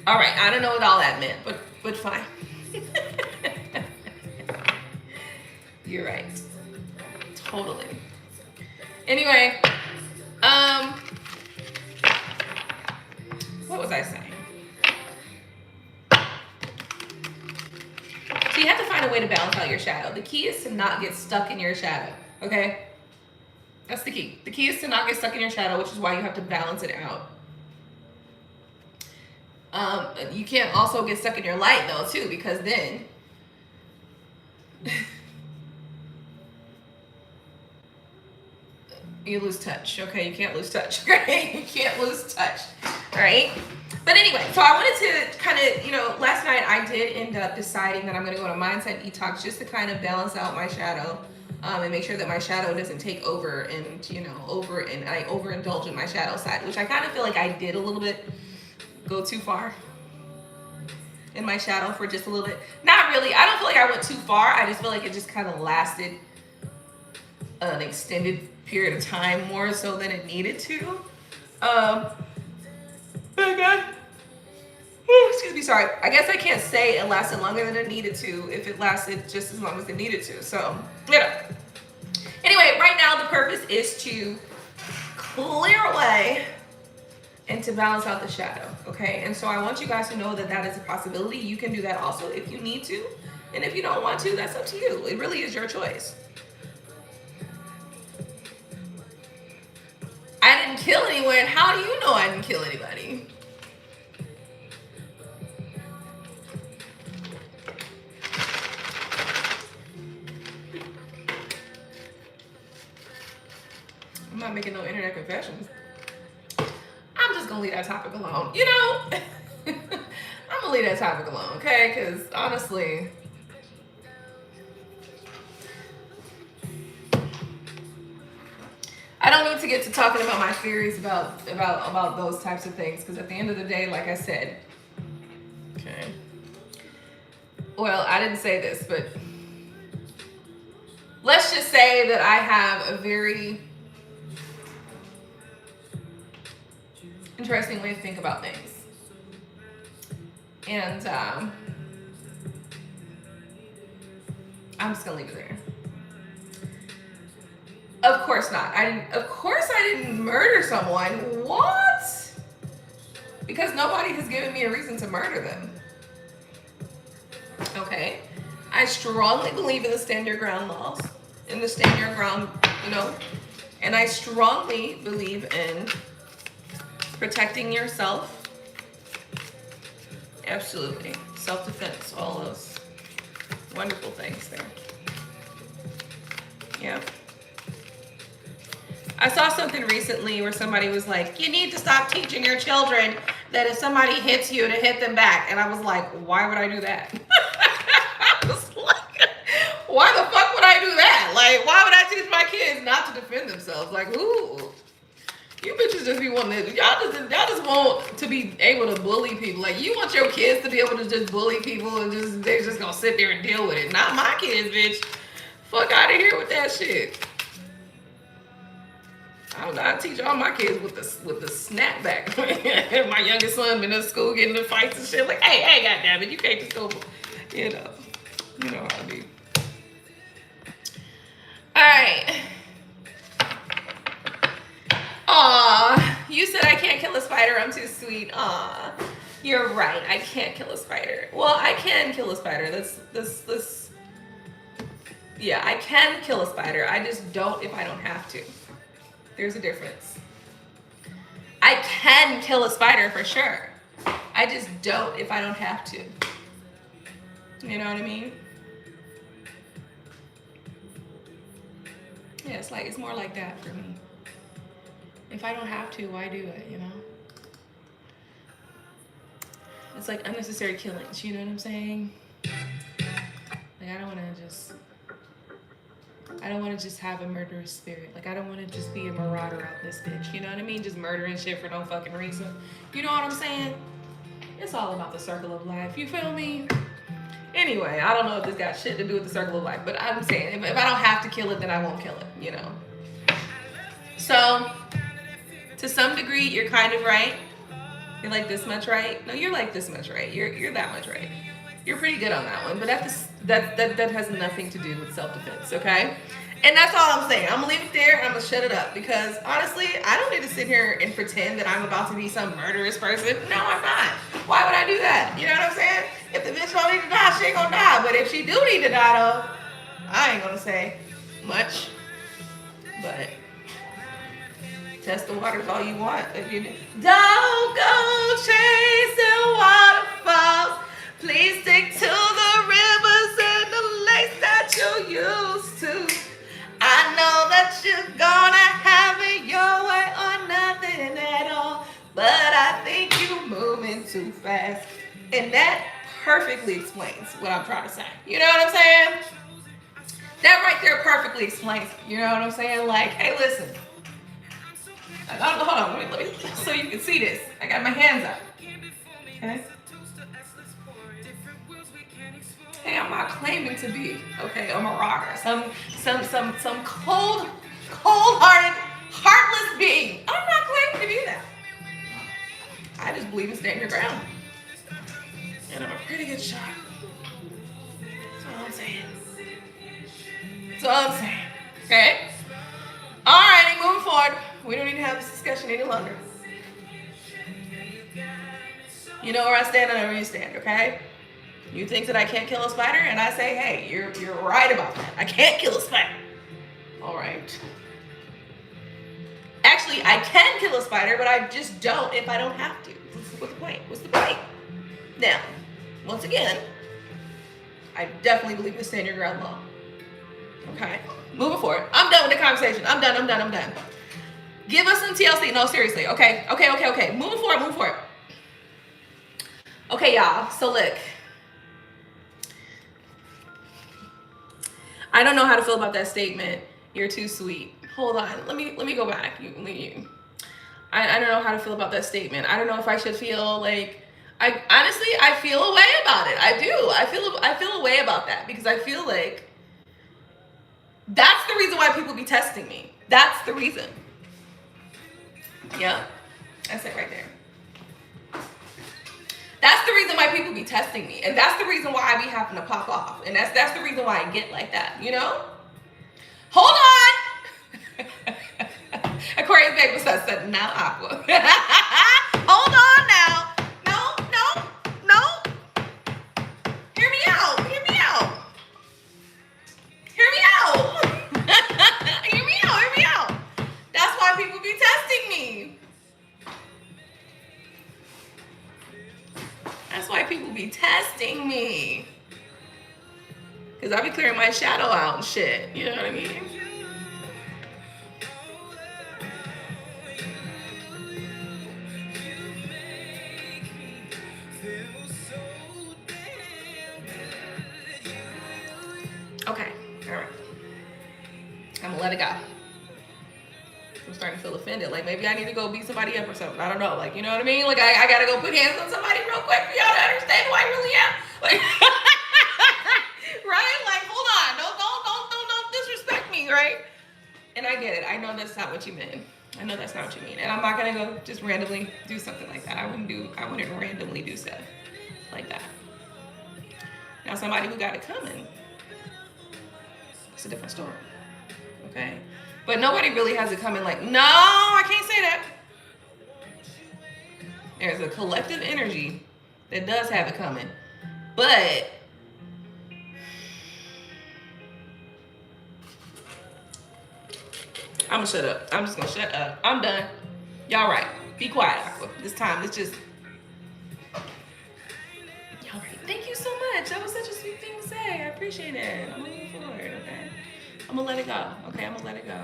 All right. I don't know what all that meant, but fine. You're right. Totally. Anyway, what was I saying? So you have to find a way to balance out your shadow. The key is to not get stuck in your shadow, okay? That's the key. The key is to not get stuck in your shadow, which is why you have to balance it out. You can't also get stuck in your light though too, because then you lose touch. Okay, you can't lose touch. Right? You can't lose touch. All right. But anyway, so I wanted to kind of, you know, last night I did end up deciding that I'm going to go on a mindset detox just to kind of balance out my shadow, and make sure that my shadow doesn't take over and, you know, I overindulge in my shadow side, which I kind of feel like I did a little bit go too far in my shadow for just a little bit. Not really. I don't feel like I went too far. I just feel like it just kind of lasted an extended period of time more so than it needed to. Excuse me, sorry. I guess I can't say it lasted longer than it needed to if it lasted just as long as it needed to. So, you know. Anyway, right now the purpose is to clear away and to balance out the shadow, okay? And so I want you guys to know that that is a possibility. You can do that also if you need to. And if you don't want to, that's up to you. It really is your choice. I didn't kill anyone. How do you know I didn't kill anybody? I'm not making no internet confessions. I'm just gonna leave that topic alone. You know, I'm gonna leave that topic alone, okay? Because honestly, I don't need to get to talking about my theories about those types of things. Because at the end of the day, like I said, okay. Well, I didn't say this, but let's just say that I have a very interesting way to think about things. And I'm just gonna leave it there. Of course not. Of course I didn't murder someone. What? Because nobody has given me a reason to murder them. Okay. I strongly believe in the stand your ground laws, in the stand your ground, you know, and I strongly believe in protecting yourself. Absolutely. Self-defense, all those wonderful things there. Yeah. I saw something recently where somebody was like, you need to stop teaching your children that if somebody hits you to hit them back. And I was like, why would I do that? I was like, why the fuck would I do that? Like, why would I teach my kids not to defend themselves? Like, ooh. You bitches just be wanting to, y'all just want to be able to bully people. Like, you want your kids to be able to just bully people and they're just gonna sit there and deal with it. Not my kids, bitch. Fuck out of here with that shit. I teach all my kids with the snapback. My youngest son been in school getting in fights and shit. Like, hey, goddammit, you can't just go, you know how I be. All right. Aw, you said I can't kill a spider. I'm too sweet. Aw, you're right. I can't kill a spider. Well, I can kill a spider. Yeah, I can kill a spider. I just don't if I don't have to. There's a difference. I can kill a spider for sure. I just don't if I don't have to. You know what I mean? Yeah, it's more like that for me. If I don't have to, why do it, you know? It's like unnecessary killings, you know what I'm saying? Like, I don't want to just have a murderous spirit. Like, I don't want to just be a marauder out this bitch. You know what I mean? Just murdering shit for no fucking reason. You know what I'm saying? It's all about the circle of life. You feel me? Anyway, I don't know if this got shit to do with the circle of life, but I'm saying if I don't have to kill it, then I won't kill it, you know? So, to some degree, you're kind of right. You're like this much right. No, you're like this much right. You're that much right. You're pretty good on that one, but that has nothing to do with self-defense, okay? And that's all I'm saying. I'm gonna leave it there and I'm gonna shut it up because honestly, I don't need to sit here and pretend that I'm about to be some murderous person. No, I'm not. Why would I do that? You know what I'm saying? If the bitch don't need to die, she ain't gonna die. But if she do need to die though, I ain't gonna say much. But test the waters all you want. If you don't go chasing waterfalls. Please stick to the rivers and the lakes that you used to. I know that you're gonna have it your way or nothing at all, but I think you're moving too fast. And that perfectly explains what I'm trying to say. You know what I'm saying? That right there perfectly explains it. You know what I'm saying? Like, hey, listen. Hold on, let me, so you can see this. I got my hands up. Okay? Hey, I'm not claiming to be, okay, a marauder, some cold-hearted, heartless being. I'm not claiming to be that. I just believe in standing your ground. And I'm a pretty good shot. That's all I'm saying. That's all I'm saying. Okay? Alrighty, moving forward. We don't need to have this discussion any longer. You know where I stand and where you stand, okay? You think that I can't kill a spider, and I say, hey, you're right about that. I can't kill a spider. All right. Actually, I can kill a spider, but I just don't if I don't have to. What's the point? What's the point? Now, once again, I definitely believe in stand your ground law. Okay? Moving forward. I'm done with the conversation. I'm done. Give us some TLC. No, seriously. Okay. Moving forward. Okay, y'all. So look. I don't know how to feel about that statement. You're too sweet. Hold on. Let me go back. I don't know how to feel about that statement. I don't know if I should feel like I feel a way about it. I do. I feel a way about that because I feel like that's the reason why people be testing me. That's the reason. Yeah. That's it right there. That's the reason why people be testing me. And that's the reason why I be having to pop off. And that's the reason why I get like that, you know? Hold on! Aquarius baby said, now Aqua. Hold on now. No. Hear me out. Hear me out. That's why people be testing me. That's why people be testing me. Because I be clearing my shadow out and shit. You know what I mean? Okay. All right. I'm going to let it go. I'm starting to feel offended. Like, maybe I need to go beat somebody up or something. I don't know. Like, you know what I mean? Like, I got to go put hands on somebody real quick for y'all to understand who I really am. Like, right? Like, hold on. Don't disrespect me, right? And I get it. I know that's not what you meant. I know that's not what you mean. And I'm not going to go just randomly do something like that. I wouldn't randomly do stuff like that. Now, somebody who got it coming, it's a different story. Okay? But nobody really has it coming like, no, I can't say that. There's a collective energy that does have it coming. But I'm gonna shut up. I'm just gonna shut up. I'm done. Y'all right. Be quiet, Aqua. This time, it's just... Y'all right. Thank you so much. That was such a sweet thing to say. I appreciate it. I'm moving forward, okay? I'm gonna let it go. Okay, I'm gonna let it go.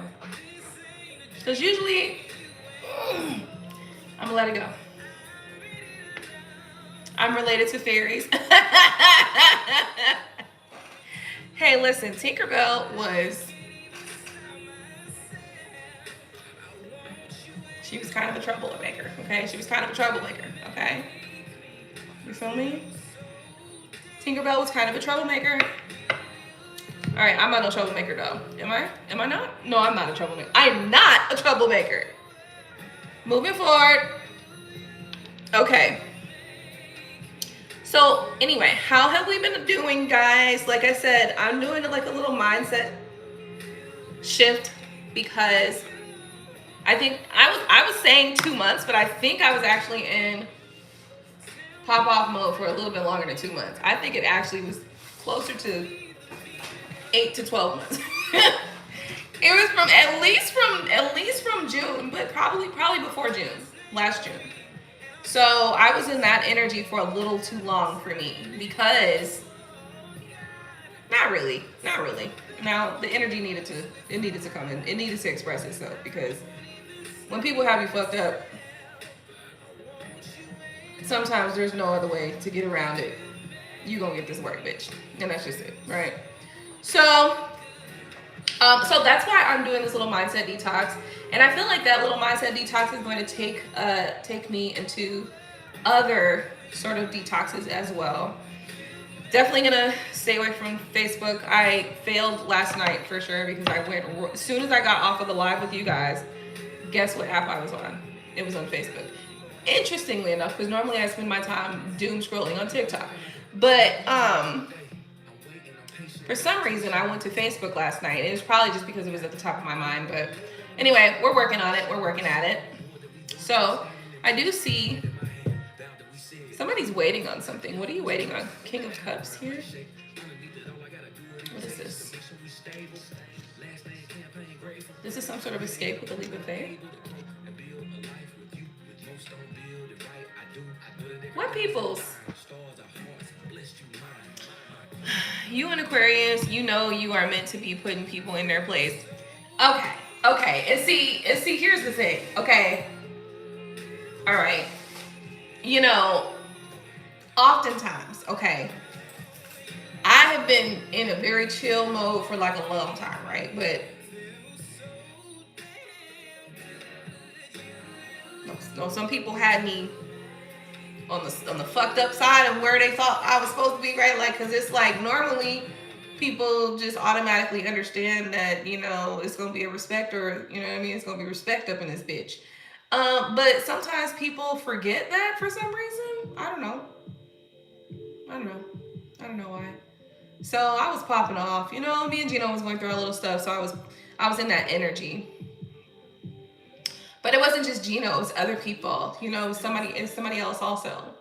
Because usually, I'm gonna let it go. I'm related to fairies. Hey, listen, Tinkerbell was... She was kind of a troublemaker, okay? She was kind of a troublemaker, okay? You feel me? Tinkerbell was kind of a troublemaker. All right, I'm not a troublemaker though. Am I? Am I not? No, I'm not a troublemaker. I'm not a troublemaker. Moving forward. Okay. So anyway, how have we been doing, guys? Like I said, I'm doing like a little mindset shift because I think I was saying 2 months, but I think I was actually in pop off mode for a little bit longer than 2 months. I think it actually was closer to 8 to 12 months. It was from at least from June, but probably before June, last June. So I was in that energy for a little too long for me because not really. Now the energy needed to come in. It needed to express itself because when people have you fucked up, sometimes there's no other way to get around it. You gonna get this work, bitch, and that's just it, right? So that's why I'm doing this little mindset detox, and I feel like that little mindset detox is going to take me into other sort of detoxes as well. Definitely gonna stay away from Facebook. I failed last night for sure because I went as soon as I got off of the live with you guys. Guess what app I was on? It was on Facebook. Interestingly enough, because normally I spend my time doom scrolling on TikTok, but for some reason I went to Facebook last night. It was probably just because it was at the top of my mind, but anyway, we're working on it. We're working at it. So I do see somebody's waiting on something. What are you waiting on? King of Cups here? What is this? This is some sort of escape with a leap of faith. What peoples? You and Aquarius, you know you are meant to be putting people in their place. Okay. And see, here's the thing. Okay. All right. You know, oftentimes, okay, I have been in a very chill mode for like a long time, right? But no, some people had me on the fucked up side of where they thought I was supposed to be, right? Like, cause it's like normally people just automatically understand that, you know, it's gonna be a respect, or you know what I mean, it's gonna be respect up in this bitch. But sometimes people forget that for some reason. I don't know why. So I was popping off, you know, me and Gino was going through our little stuff, so I was in that energy. But it wasn't just Gino, it was other people, you know, somebody else also.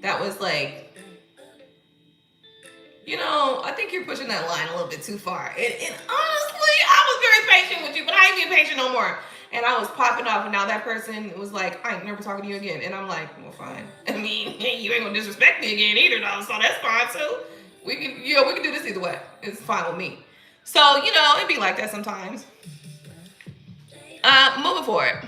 That was like, you know, I think you're pushing that line a little bit too far. And honestly, I was very patient with you, but I ain't being patient no more. And I was popping off, and now that person was like, I ain't never talking to you again. And I'm like, well, fine. I mean, you ain't gonna disrespect me again either, though, so that's fine too. We can do this either way. It's fine with me. So, you know, it'd be like that sometimes. Moving forward.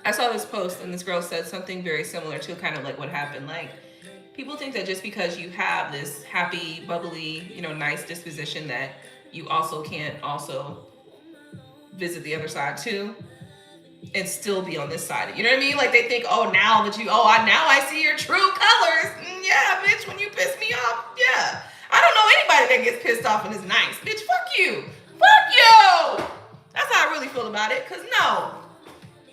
I saw this post and this girl said something very similar to kind of like what happened. Like, people think that just because you have this happy, bubbly, you know, nice disposition that you also can't also visit the other side too and still be on this side. You know what I mean? Like, they think, oh, now I see your true colors. Yeah, bitch, when you piss me off, yeah. I don't know anybody that gets pissed off and is nice. Bitch, fuck you. Fuck you. That's how I really feel about it. Because no,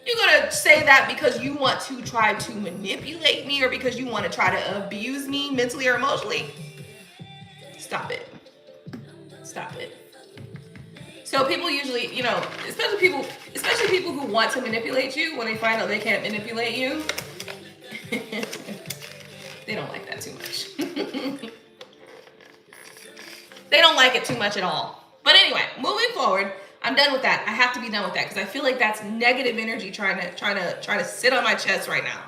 you're going to say that because you want to try to manipulate me or because you want to try to abuse me mentally or emotionally. Stop it. Stop it. So people usually, you know, especially people who want to manipulate you, when they find out they can't manipulate you, they don't like that too much. They don't like it too much at all. But But anyway, moving forward, I'm done with that. I have to be done with that because I feel like that's negative energy trying to sit on my chest right now.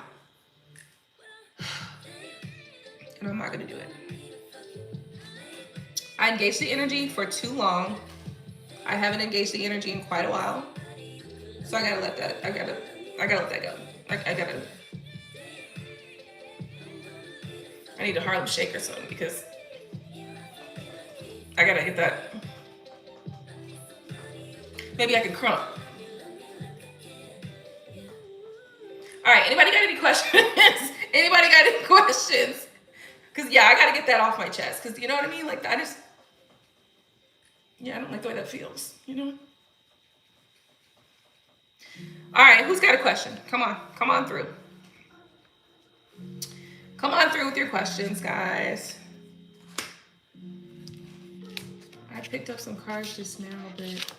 And I'm not gonna do it. I engaged the energy for too long. I haven't engaged the energy in quite a while. So I gotta let that, I gotta let that go. I need a Harlem Shake or something because I gotta hit that. Maybe I can crump. All right, anybody got any questions? Anybody got any questions? Because, yeah, I got to get that off my chest. Because, you know what I mean? Like, I don't like the way that feels, you know? All right, who's got a question? Come on through. Come on through with your questions, guys. I picked up some cards just now, but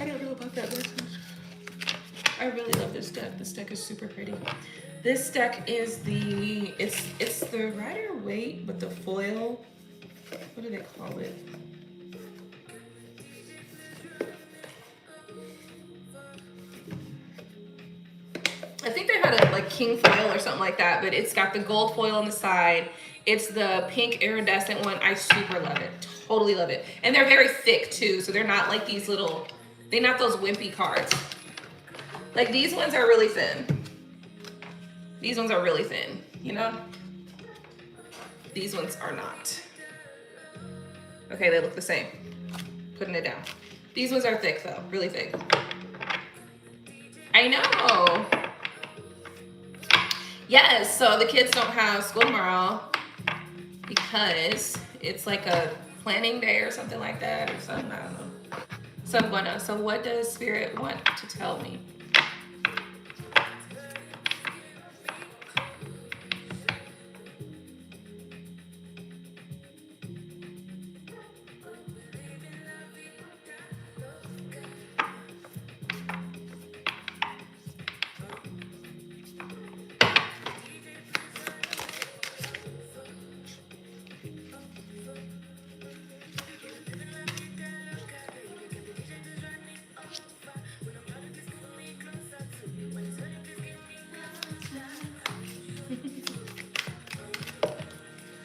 I don't know about that message. I really love this deck. This deck is super pretty. This deck is it's the Rider-Waite, but the foil. What do they call it? I think they had a like king foil or something like that, but it's got the gold foil on the side. It's the pink iridescent one. I super love it. Totally love it. And they're very thick too, so they're not like these little, they're not those wimpy cards. Like these ones are really thin. These ones are really thin, you know? These ones are not. Okay, they look the same. Putting it down. These ones are thick though, really thick. I know. Yes, so the kids don't have school tomorrow because it's like a planning day or something like that or something, I don't know. So what does Spirit want to tell me?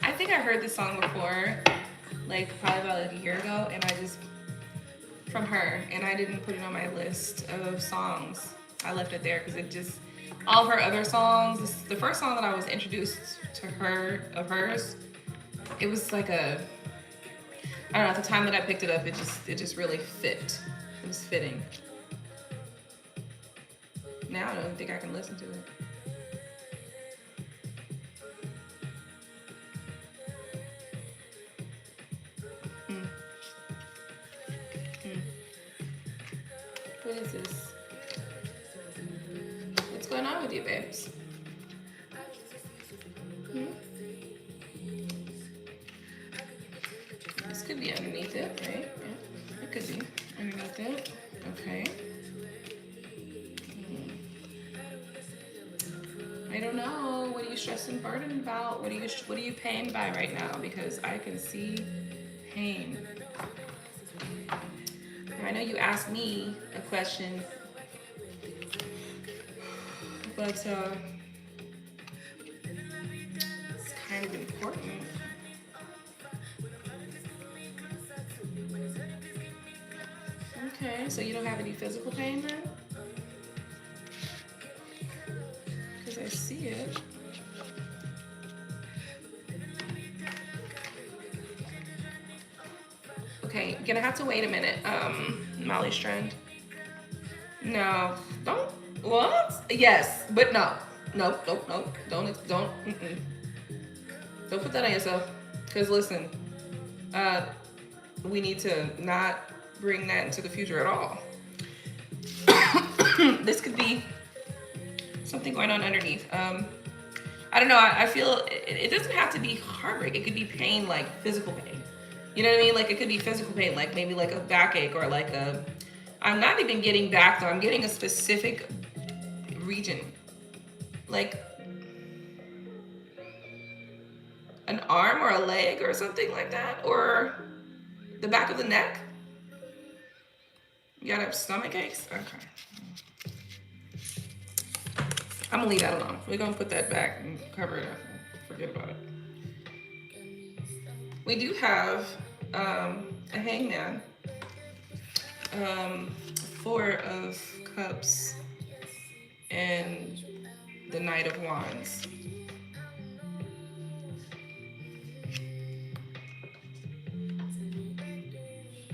I think I heard this song before, like probably about like a year ago, and I just, from her, and I didn't put it on my list of songs. I left it there because it just, all of her other songs, the first song that I was introduced to her, of hers, it was like a, I don't know, at the time that I picked it up, it just really fit. It was fitting. Now I don't think I can listen to it. What is this? What's going on with you, babes? This could be underneath it, right? Yeah, it could be underneath it. Okay. I don't know. What are you stressed and burdened about? What are you pained by right now? Because I can see pain. I know you asked me a question, but it's kind of important. Okay, so you don't have any physical pain then? Because I see it. Okay, you're gonna have to wait a minute, Molly Strand. No, don't, what? Yes, but no. Nope, don't put that on yourself. Because listen, we need to not bring that into the future at all. This could be something going on underneath. I don't know, I feel it doesn't have to be heartbreak. It could be pain, like physical pain. You know what I mean? Like it could be physical pain, like maybe like a backache or like a, I'm not even getting back though, I'm getting a specific region. Like an arm or a leg or something like that, or The back of the neck? You gotta have stomach aches? Okay. I'm gonna leave that alone. We're gonna put that back and cover it up. Forget about it. We do have a hangman, 4 of cups, and the Knight of Wands.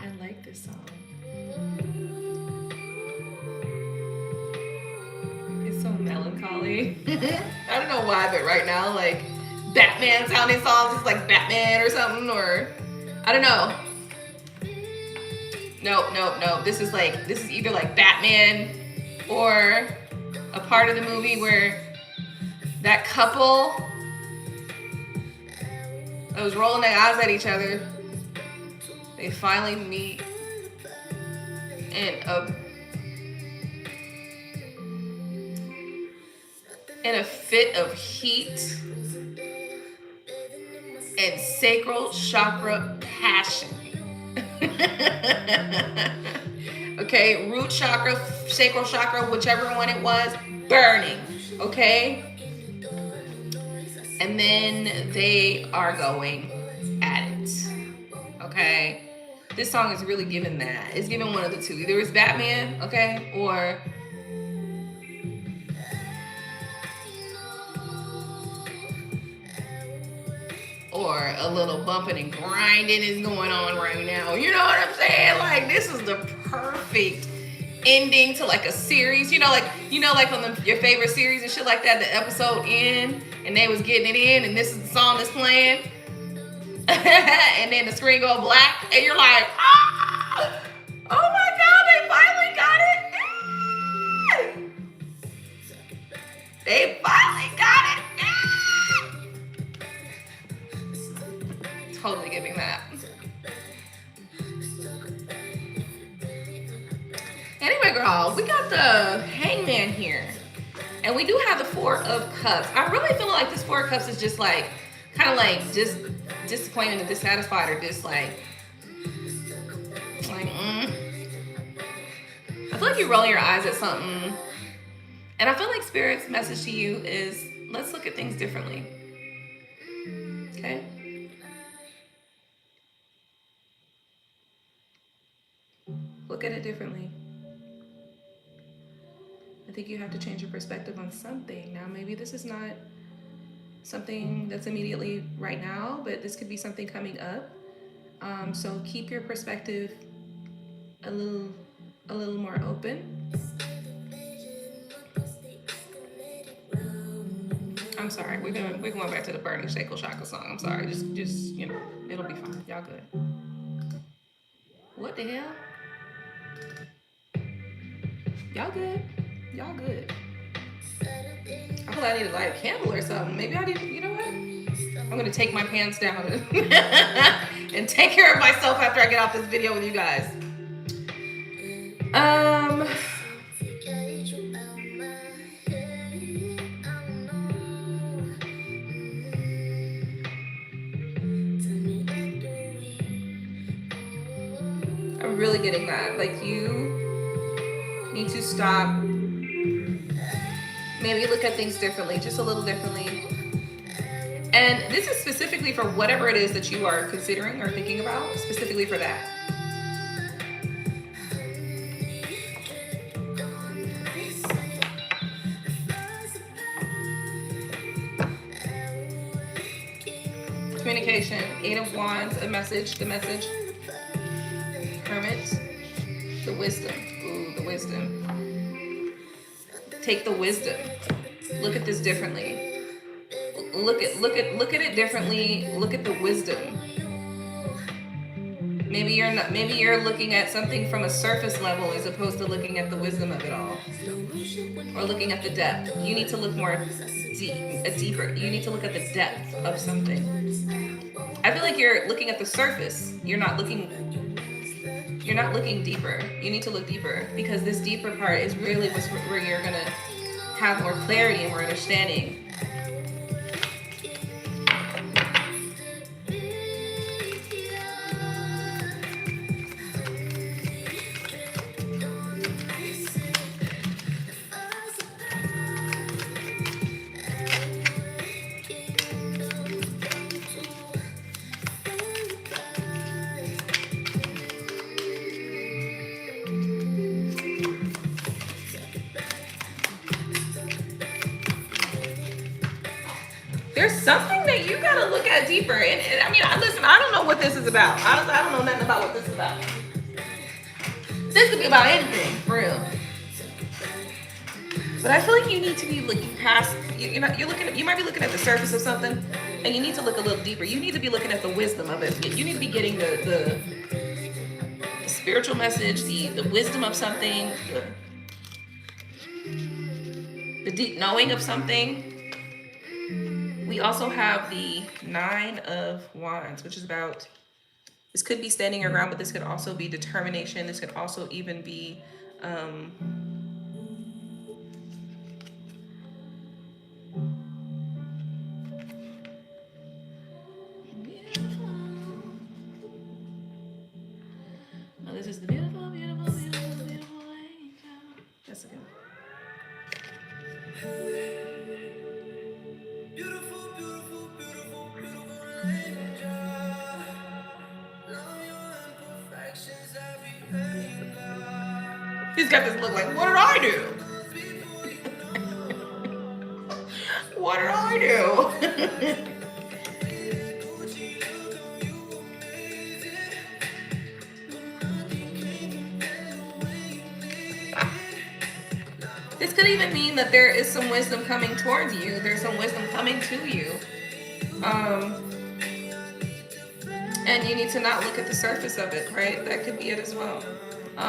I like this song. It's so melancholy. I don't know why, but right now, like, Batman sounding songs is like Batman or something, or I don't know. Nope. This is either like Batman or a part of the movie where that couple that was rolling their eyes at each other, they finally meet in a fit of heat and sacral chakra passion. Okay, root chakra, sacral chakra, whichever one it was, burning. Okay? And then they are going at it. Okay? This song is really giving that. It's giving one of the two. Either it's Batman, okay, or a little bumping and grinding is going on right now. You know what I'm saying? Like, this is the perfect ending to like a series. Like on your favorite series and shit like that, the episode end and they was getting it in and this is the song that's playing. And then the screen go black and you're like, oh my God, they finally got it. They finally got it. Totally giving that. Anyway, girl, we got the hangman here. And we do have the 4 of cups. I really feel like this 4 of cups is just like, kind of like just disappointed and dissatisfied or just like I feel like you're rolling your eyes at something. And I feel like Spirit's message to you is, let's look at things differently. Okay? Look at it differently. I think you have to change your perspective on something. Now, maybe this is not something that's immediately right now, but this could be something coming up. So keep your perspective a little more open. I'm sorry. We're going back to the burning sacral chakra song. I'm sorry. Just it'll be fine. Y'all good. What the hell? Y'all good? Y'all good. I feel like I need to light a candle or something. Maybe I need, you know what? I'm going to take my pants down and take care of myself after I get off this video with you guys. I'm really getting that. Like, you need to stop, maybe look at things differently, just a little differently. And this is specifically for whatever it is that you are considering or thinking about, specifically for that. Communication, 8 of Wands, the message, Hermit, the wisdom. Ooh, the wisdom. Take the wisdom. Look at this differently. Look at it differently. Look at the wisdom. Maybe you're looking at something from a surface level as opposed to looking at the wisdom of it all. Or looking at the depth. You need to look more deeper. You need to look at the depth of something. I feel like you're looking at the surface. You're not looking deeper. You need to look deeper, because this deeper part is really where you're gonna have more clarity and more understanding. There's something that you gotta look at deeper. And I mean, listen, I don't know what this is about. Honestly, I don't know nothing about what this is about. This could be about anything, for real. But I feel like you need to be looking past. You might be looking at the surface of something, and you need to look a little deeper. You need to be looking at the wisdom of it. You need to be getting the spiritual message, the wisdom of something, the deep knowing of something. We also have the 9 of Wands, which is about, this could be standing your ground, but this could also be determination. This could also even be this is the beautiful, beautiful, beautiful, beautiful angel. That's a good one. Beautiful, beautiful, beautiful, beautiful angel. Love your imperfections, every anger. He's got this look like, what did I do? What did I do? This could even mean that there is some wisdom coming towards you. There's some wisdom coming to you. And you need to not look at the surface of it, right? That could be it as well.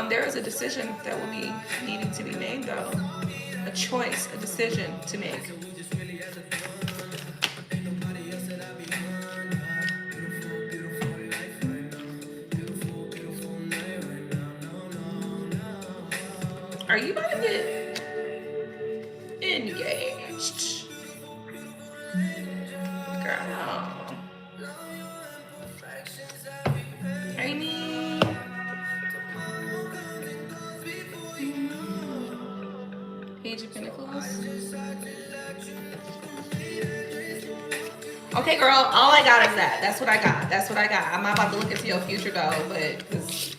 There is a decision that will be needing to be made, though. A choice, a decision to make. Are you about to get engaged? Girl. Amy. Page of Pentacles. Okay, girl, all I got is that. That's what I got. That's what I got. I'm not about to look into your future, though, but it's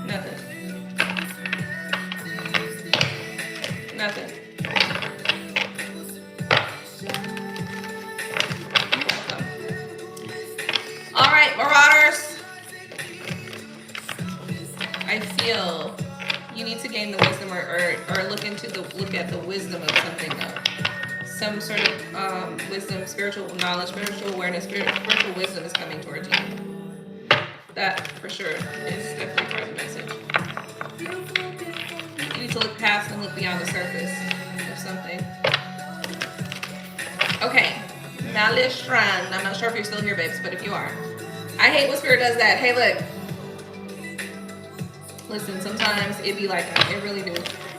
nothing. Nothing. All right, Marauders. I feel you need to gain the wisdom or look at the wisdom of something though. Some sort of wisdom, spiritual knowledge, spiritual awareness, spiritual wisdom is coming towards you. That for sure is definitely part of the message. You need to look past and look beyond the surface of something. Okay, Malishran. I'm not sure if you're still here, babes, but if you are. I hate when Spirit does that. Hey, look. Listen, sometimes it be like that. It really do.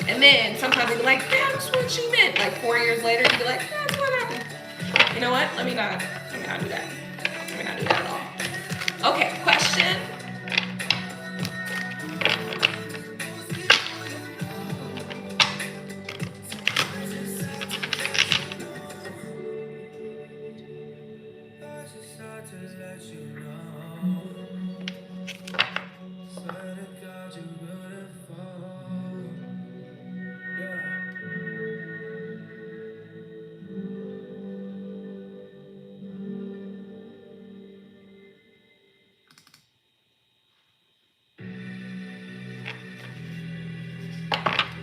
And then sometimes it be like, that's what she meant. Like 4 years later, you be like, that's what happened. You know what? Let me not do that. Let me not do that at all. Okay, question.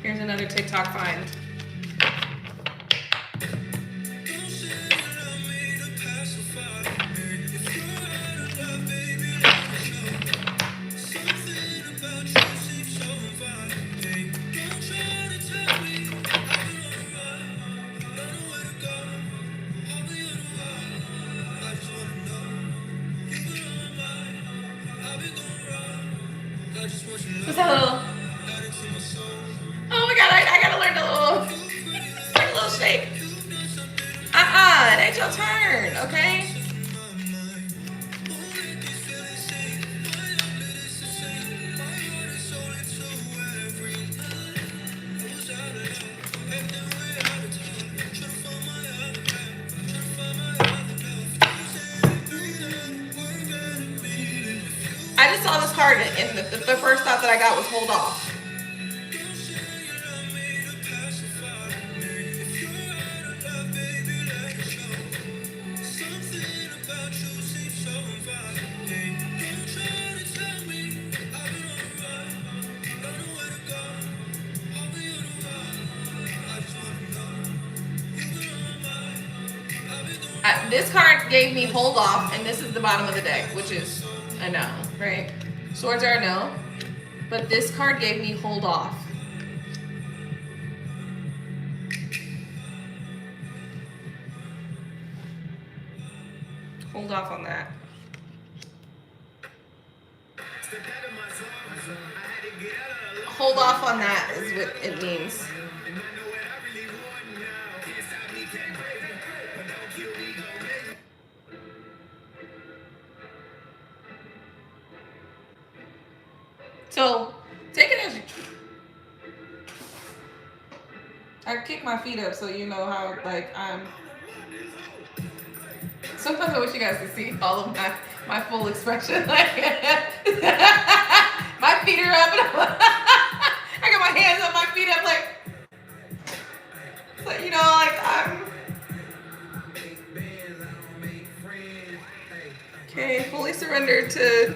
Here's another TikTok find. What's that little? Oh my god, I gotta learn a little shake. It ain't your turn, okay? I just saw this card and the first thought that I got was hold off. This card gave me hold off, and this is the bottom of the deck, which is a no, right? Swords are a no, but this card gave me hold off. Hold off on that. Hold off on that is what it means. So take it as you. I kick my feet up so you know how like I'm. Sometimes I wish you guys could see all of my full expression. Like my feet are up, and I got my hands up, my feet up, like you know, like I'm. Okay, fully surrendered to.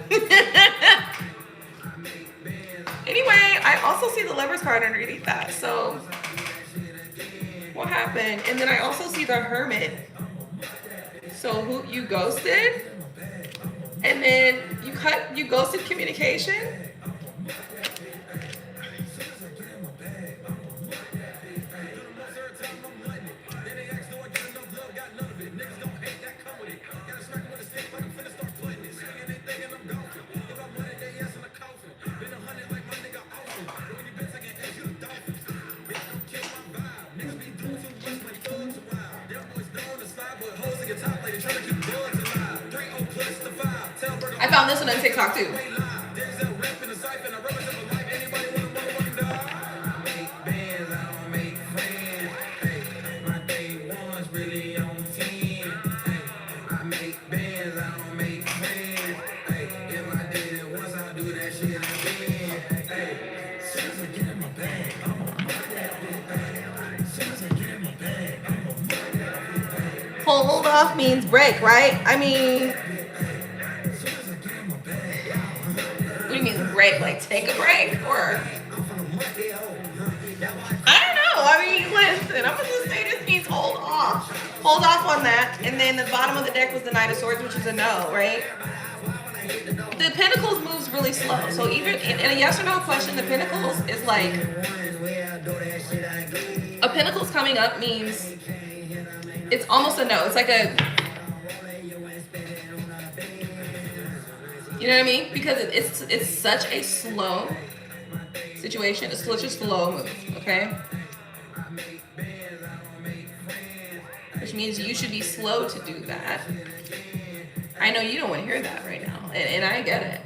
Anyway, I also see the Lovers card underneath that. So what happened? And then I also see the Hermit. So who you ghosted, and then you ghosted communication. I found this one on TikTok too. Hold off means break, right? I mean, what do you mean break? Like take a break, or I don't know. I mean, listen, I'm gonna just say this means hold off. Hold off on that. And then the bottom of the deck was the Knight of Swords, which is a no, right? The Pentacles moves really slow. So even in a yes or no question, the Pentacles is like a Pentacles coming up means it's almost a no. It's like a, you know what I mean? Because it's such a slow situation. It's such a slow move, okay? Which means you should be slow to do that. I know you don't want to hear that right now, and I get it.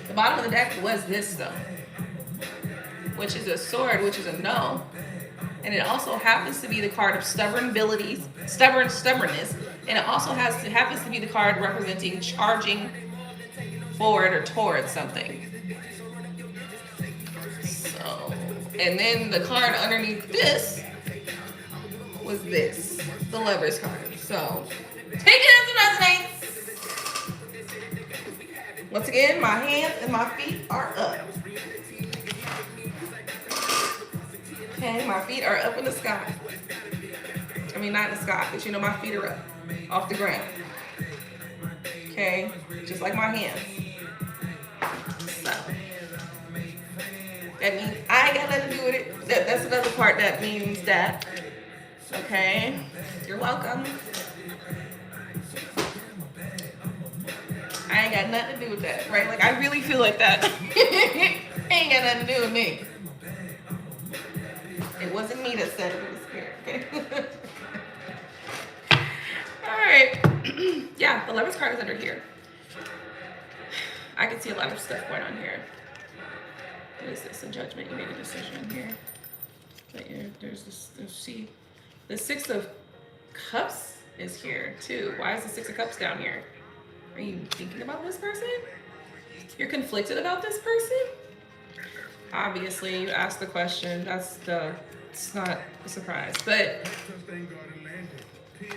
The bottom of the deck was this though, which is a sword, which is a no. And it also happens to be the card of stubbornness, and it also happens to be the card representing charging forward or towards something. So, and then the card underneath this was this, the Lovers card. So, take it as it resonates. Once again, my hands and my feet are up. Okay, my feet are up in the sky. I mean, not in the sky, but you know, my feet are up off the ground. Okay, just like my hands. So, that means I ain't got nothing to do with it. That's another part that means that. Okay, you're welcome. I ain't got nothing to do with that, right? Like, I really feel like that. Ain't got nothing to do with me. It wasn't me that said it, it was Spirit, okay? All right. Yeah, the Lovers card is under here. I can see a lot of stuff going on here. What is this? A judgment. You made a decision here. But there's this, see, the Six of Cups is here too. Why is the Six of Cups down here? Are you thinking about this person? You're conflicted about this person? Obviously, you asked the question. It's not a surprise. But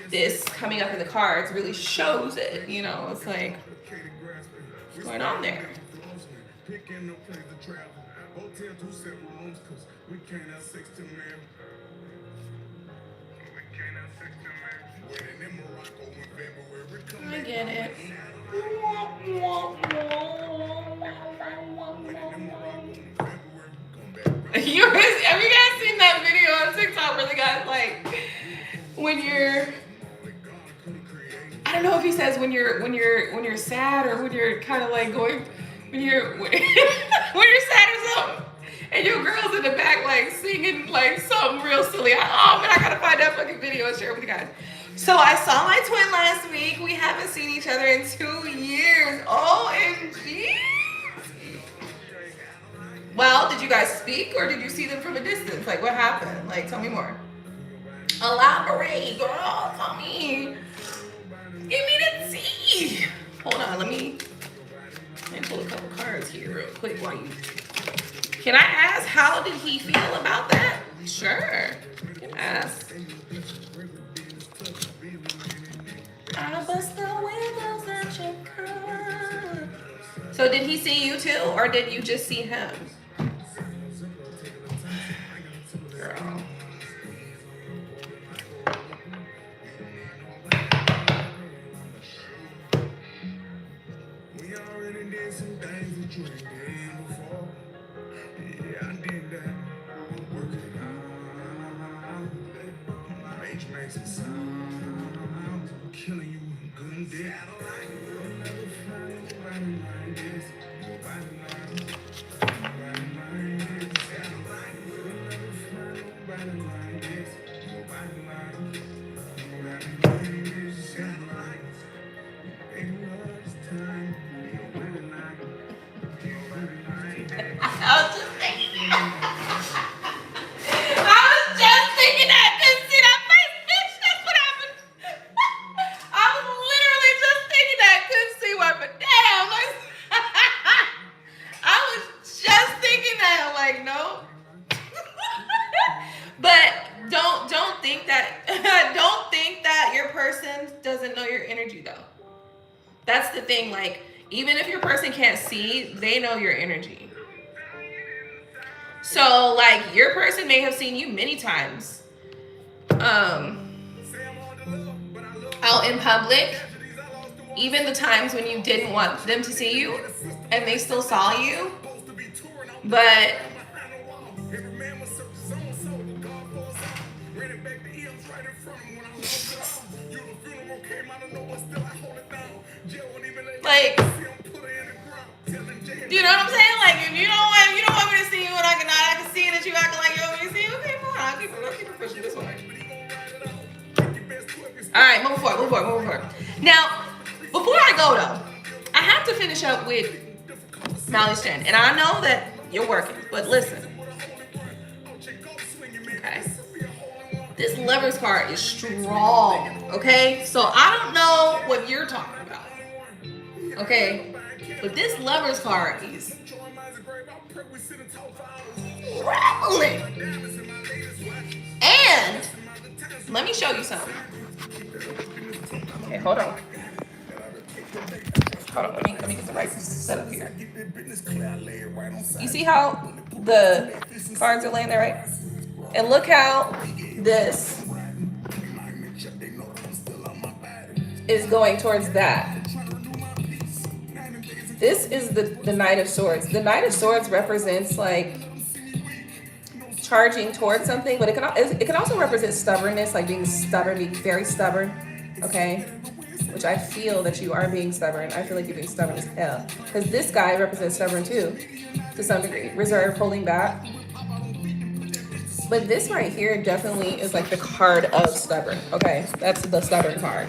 this coming up in the cards really shows it. You know, it's like, what's going on there? I get it. Have you guys seen that video on TikTok where the guy's like, when you're, I don't know if he says when you're sad or when you're kind of like going, when you're sad or something, and your girl's in the back like singing like something real silly. Oh man, I gotta find that fucking video and share it with you guys. So I saw my twin last week. We haven't seen each other in 2 years. OMG. Well, did you guys speak or did you see them from a distance? Like, what happened? Like, tell me more. Elaborate, girl. Tell me. Give me the tea. Hold on, let me pull a couple cards here real quick while you. Can I ask, how did he feel about that? Sure. You can ask. I bust the windows at your car. So did he see you too, or did you just see him? Girl. We already did some things that you ain't did before. Yeah, I did that. Work it out. Make some sounds. I'm killing you with good and dead. You'll never find nobody like this. Nobody like this. Nobody like this. You'll never find nobody like this. Nobody like this. Nobody like this. Ain't much time. Nobody like this. Nobody like this. I was just thinking that. Couldn't see that face, bitch. That's what happened. I was literally just thinking that. Couldn't see why, but damn. I was just thinking that. Like, no. But don't think that. Don't think that your person doesn't know your energy, though. That's the thing. Like, even if your person can't see, they know your energy. So, like, your person may have seen you many times out in public, even the times when you didn't want them to see you, and they still saw you. But like, you know what I'm saying? Like, if you don't want me to see you, and I can see that you acting like you want me to see you. Okay, fine. I'll keep pushing this way. All right, move forward. Now, before I go though, I have to finish up with Mally's trend, and I know that you're working, but listen. Okay, this Lovers card is strong. Okay, so I don't know what you're talking about. Okay, but this Lovers card is traveling. And let me show you something. Okay, hold on. Let me get the right setup here. You see how the cards are laying there, right? And look how this is going towards that. This is the Knight of Swords. The Knight of Swords represents like charging towards something, but it can also represent stubbornness, like being stubborn, being very stubborn, okay? Which I feel that you are being stubborn. I feel like you're being stubborn as hell. Because this guy represents stubborn too, to some degree. Reserved, holding back. But this right here definitely is like the card of stubborn, okay? That's the stubborn card.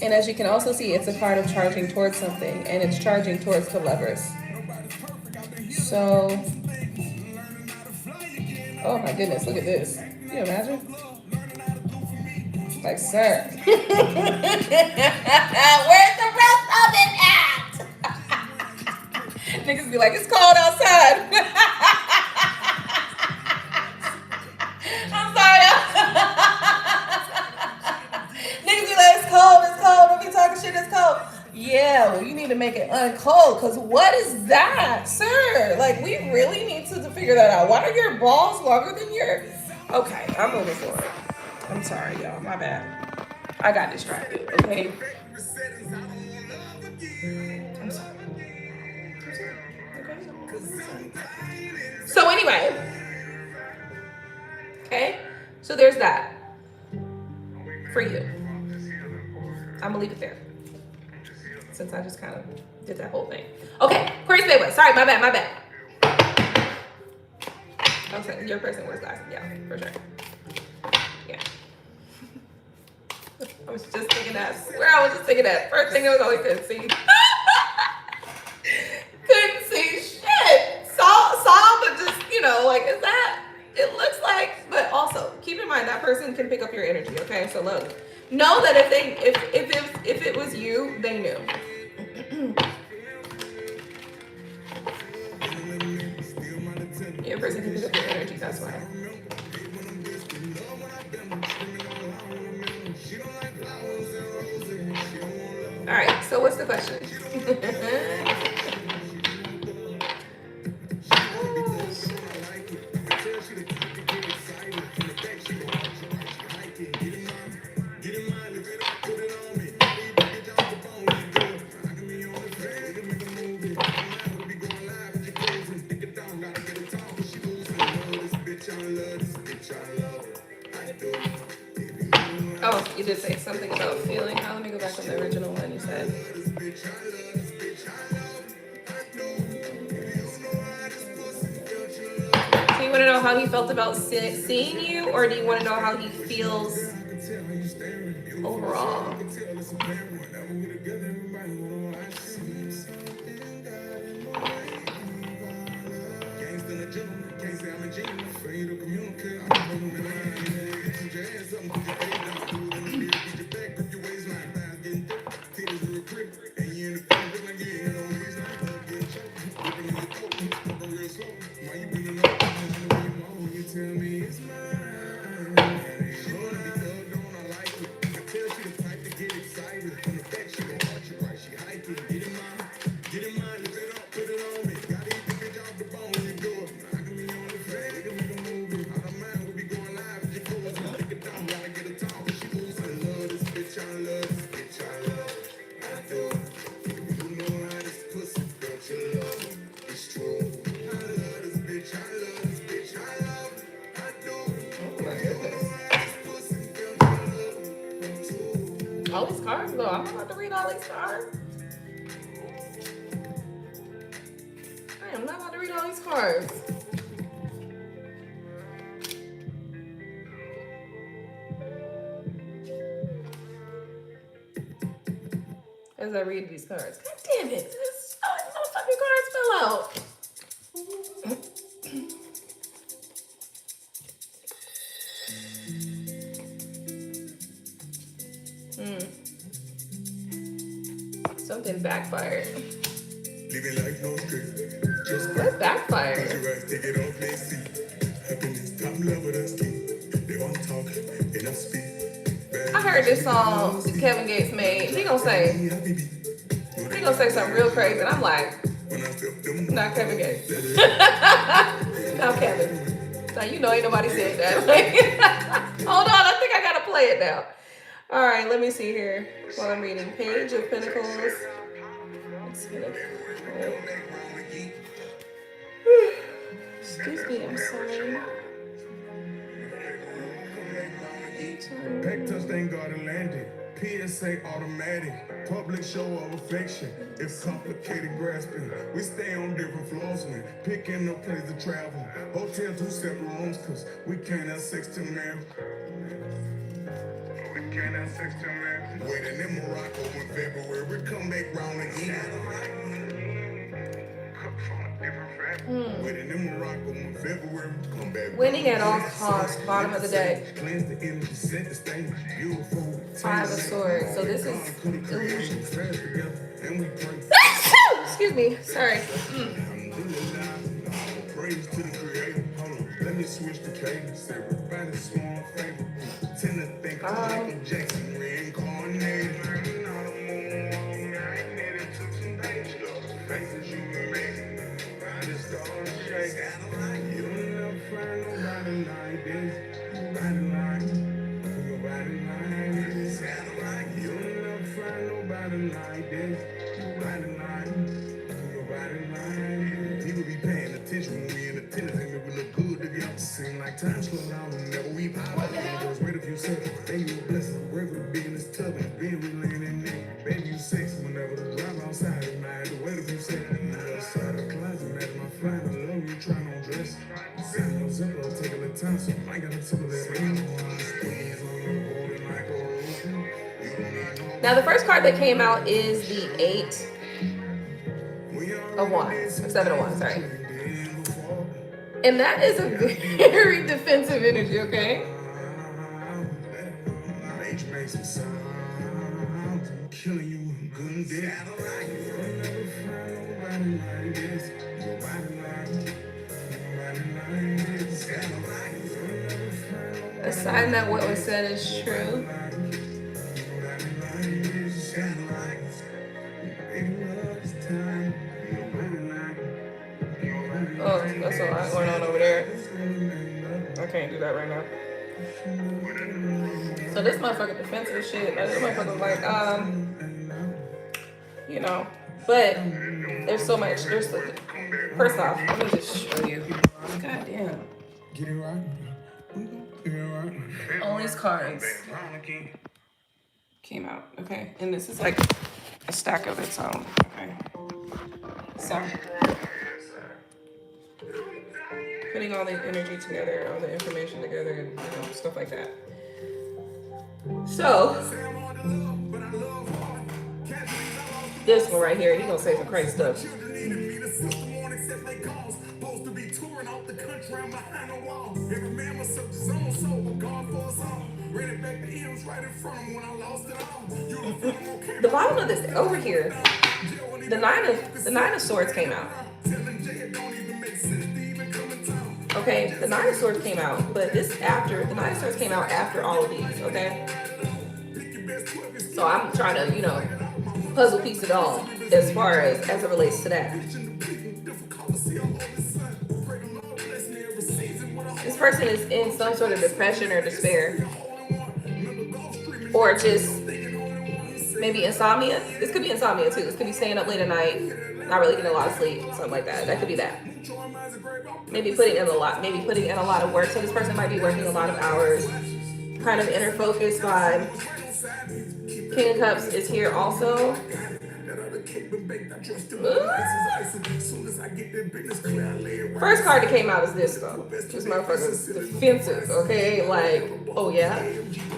And as you can also see, it's a card of charging towards something, and it's charging towards the Lovers. So, oh my goodness, look at this. Can you imagine? Like, sir. Where's the rest of it at? Niggas be like, it's cold outside. I'm sorry. Niggas be like, it's cold. Don't be talking shit, it's cold. Yeah, well, you need to make it uncold, because what is that, sir? Like, we really need to figure that out. Why are your balls longer than your Okay, I'm moving forward. I'm sorry, y'all. My bad. I got distracted. Okay. I'm sorry. Okay. So anyway, okay. So there's that for you. I'm gonna leave it there since I just kind of did that whole thing. Okay, Chris Bayway. Sorry, my bad. Okay, your person wears glasses. Yeah, for sure. Yeah. I was just thinking that. I swear I was just thinking that. First thing I was always couldn't see. Couldn't see shit. Saw, but just, like, is that, it looks like, but also keep in mind that person can pick up your energy, okay? So look, know that if it was you, they knew. Your person can pick up your energy, that's why. All right, so what's the question? Oh, you did say something about feeling. How? Let me go back on the original one you said. So you want to know how he felt about seeing you, or do you want to know how he feels overall? All these cards, though. I'm about to read all these cards. I am not about to read all these cards. As I read these cards. God damn it. These motherfucking cards fell out. Something backfired. Living life no stress. Just What backfired? take it off, let's see. Happiness, top level, that's key. They want to talk, enough speak. I heard this song Kevin Gates made. He gonna say something real crazy, and I'm like, not Kevin Gates. Not Kevin. Now you know ain't nobody said that. Hold on, I think I gotta play it now. All right, let me see here while I'm reading. Page of Pentacles. Excuse me, I'm sorry. Back touchdown, got landed. PSA automatic. Public show of affection. It's complicated grasping. We stay on different floors when picking up place to travel. Hotel 2 separate rooms, cause we can't have sex till marriage. Waiting in Morocco in February, come back round again. Waiting in Morocco in February, come back. Winning at all costs, bottom of the deck. Five of Swords. So this is illusion. Excuse me. Sorry. Praise to the creator. Hold on, let me switch the cadence. Everybody small favor. Tend to think Michael Jackson reincarnated. Faces you can make. I just don't shake. You don't never find nobody like this. seem like time slow down whenever we pop. Just wait a few seconds. Baby, you a blessing. Work with being this tub and being we laying in there. Baby, you sexy whenever the drive outside is nice. Wait a few seconds. Outside the closet, match my flying. I love you trying on dress. Send your zipper, take a little time, so I got a tip of that. Now the first card that came out is the 8 of Wands, or 7 of Wands, sorry. And that is a very defensive energy, okay? Killing you good and dead. A sign that what was said is true. Oh, that's a lot going on over there. I can't do that right now. So this motherfucker defensive shit. Like, this motherfucker like, you know. But there's so much. First off, let me just show you. God damn. Get it right. Get it right. All these cards came out, okay? And this is like a stack of its own, okay? So, putting all the energy together, all the information together, and, you know, stuff like that. So, this one right here, he's gonna say some crazy stuff. The bottom of this over here, the nine of swords came out. Okay, the Nine of Swords came out, but the Nine of Swords came out after all of these, okay? So I'm trying to, you know, puzzle piece it all as far as it relates to that. This person is in some sort of depression or despair. Or just maybe insomnia. This could be insomnia too. This could be staying up late at night, not really getting a lot of sleep, something like that. That could be that. Maybe putting in a lot of work. So this person might be working a lot of hours, kind of inner focused vibe. King of Cups is here also. First card that came out is this though. This motherfucker's defensive, okay? Like, oh yeah?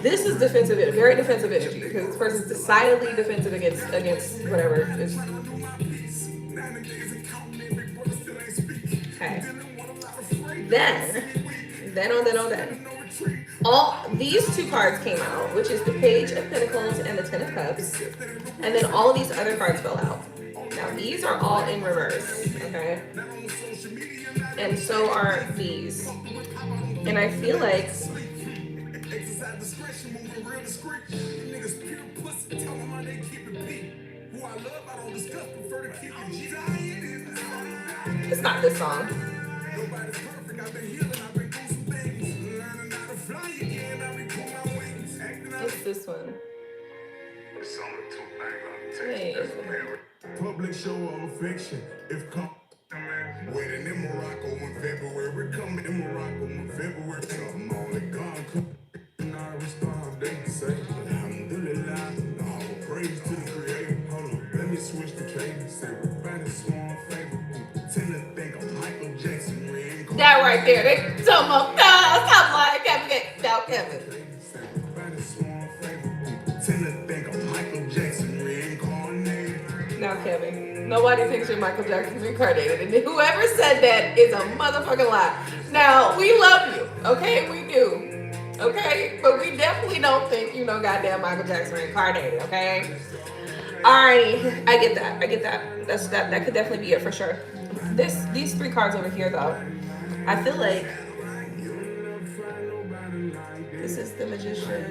This is defensive, very defensive energy because this person's decidedly defensive against whatever. Okay. Then. All these two cards came out, which is the Page of Pentacles and the Ten of Cups. And then all of these other cards fell out. Now these are all in reverse, okay? And so are these. And I feel like it's not this song. It's this one. Wait. Public show of affection. If come waiting in Morocco in February, coming in Morocco in February, something only God could. And I respond, they say, Alhamdulillah, all praise to the Creator. Hold on, let me switch the cadence. Everybody sworn favor. Tend to think of Michael Jackson reincarnated. That right there, they talking about, no, stop lying, Kevin. No, Kevin. Everybody sworn favor. Tend to think of Michael Jackson reincarnated. Now, Kevin, nobody thinks you're Michael Jackson reincarnated, and whoever said that is a motherfucking lie. Now, we love you, okay? We do, okay? But we definitely don't think you know goddamn Michael Jackson reincarnated, okay? Alrighty, I get that. That could definitely be it for sure. These three cards over here, though, I feel like this is the Magician.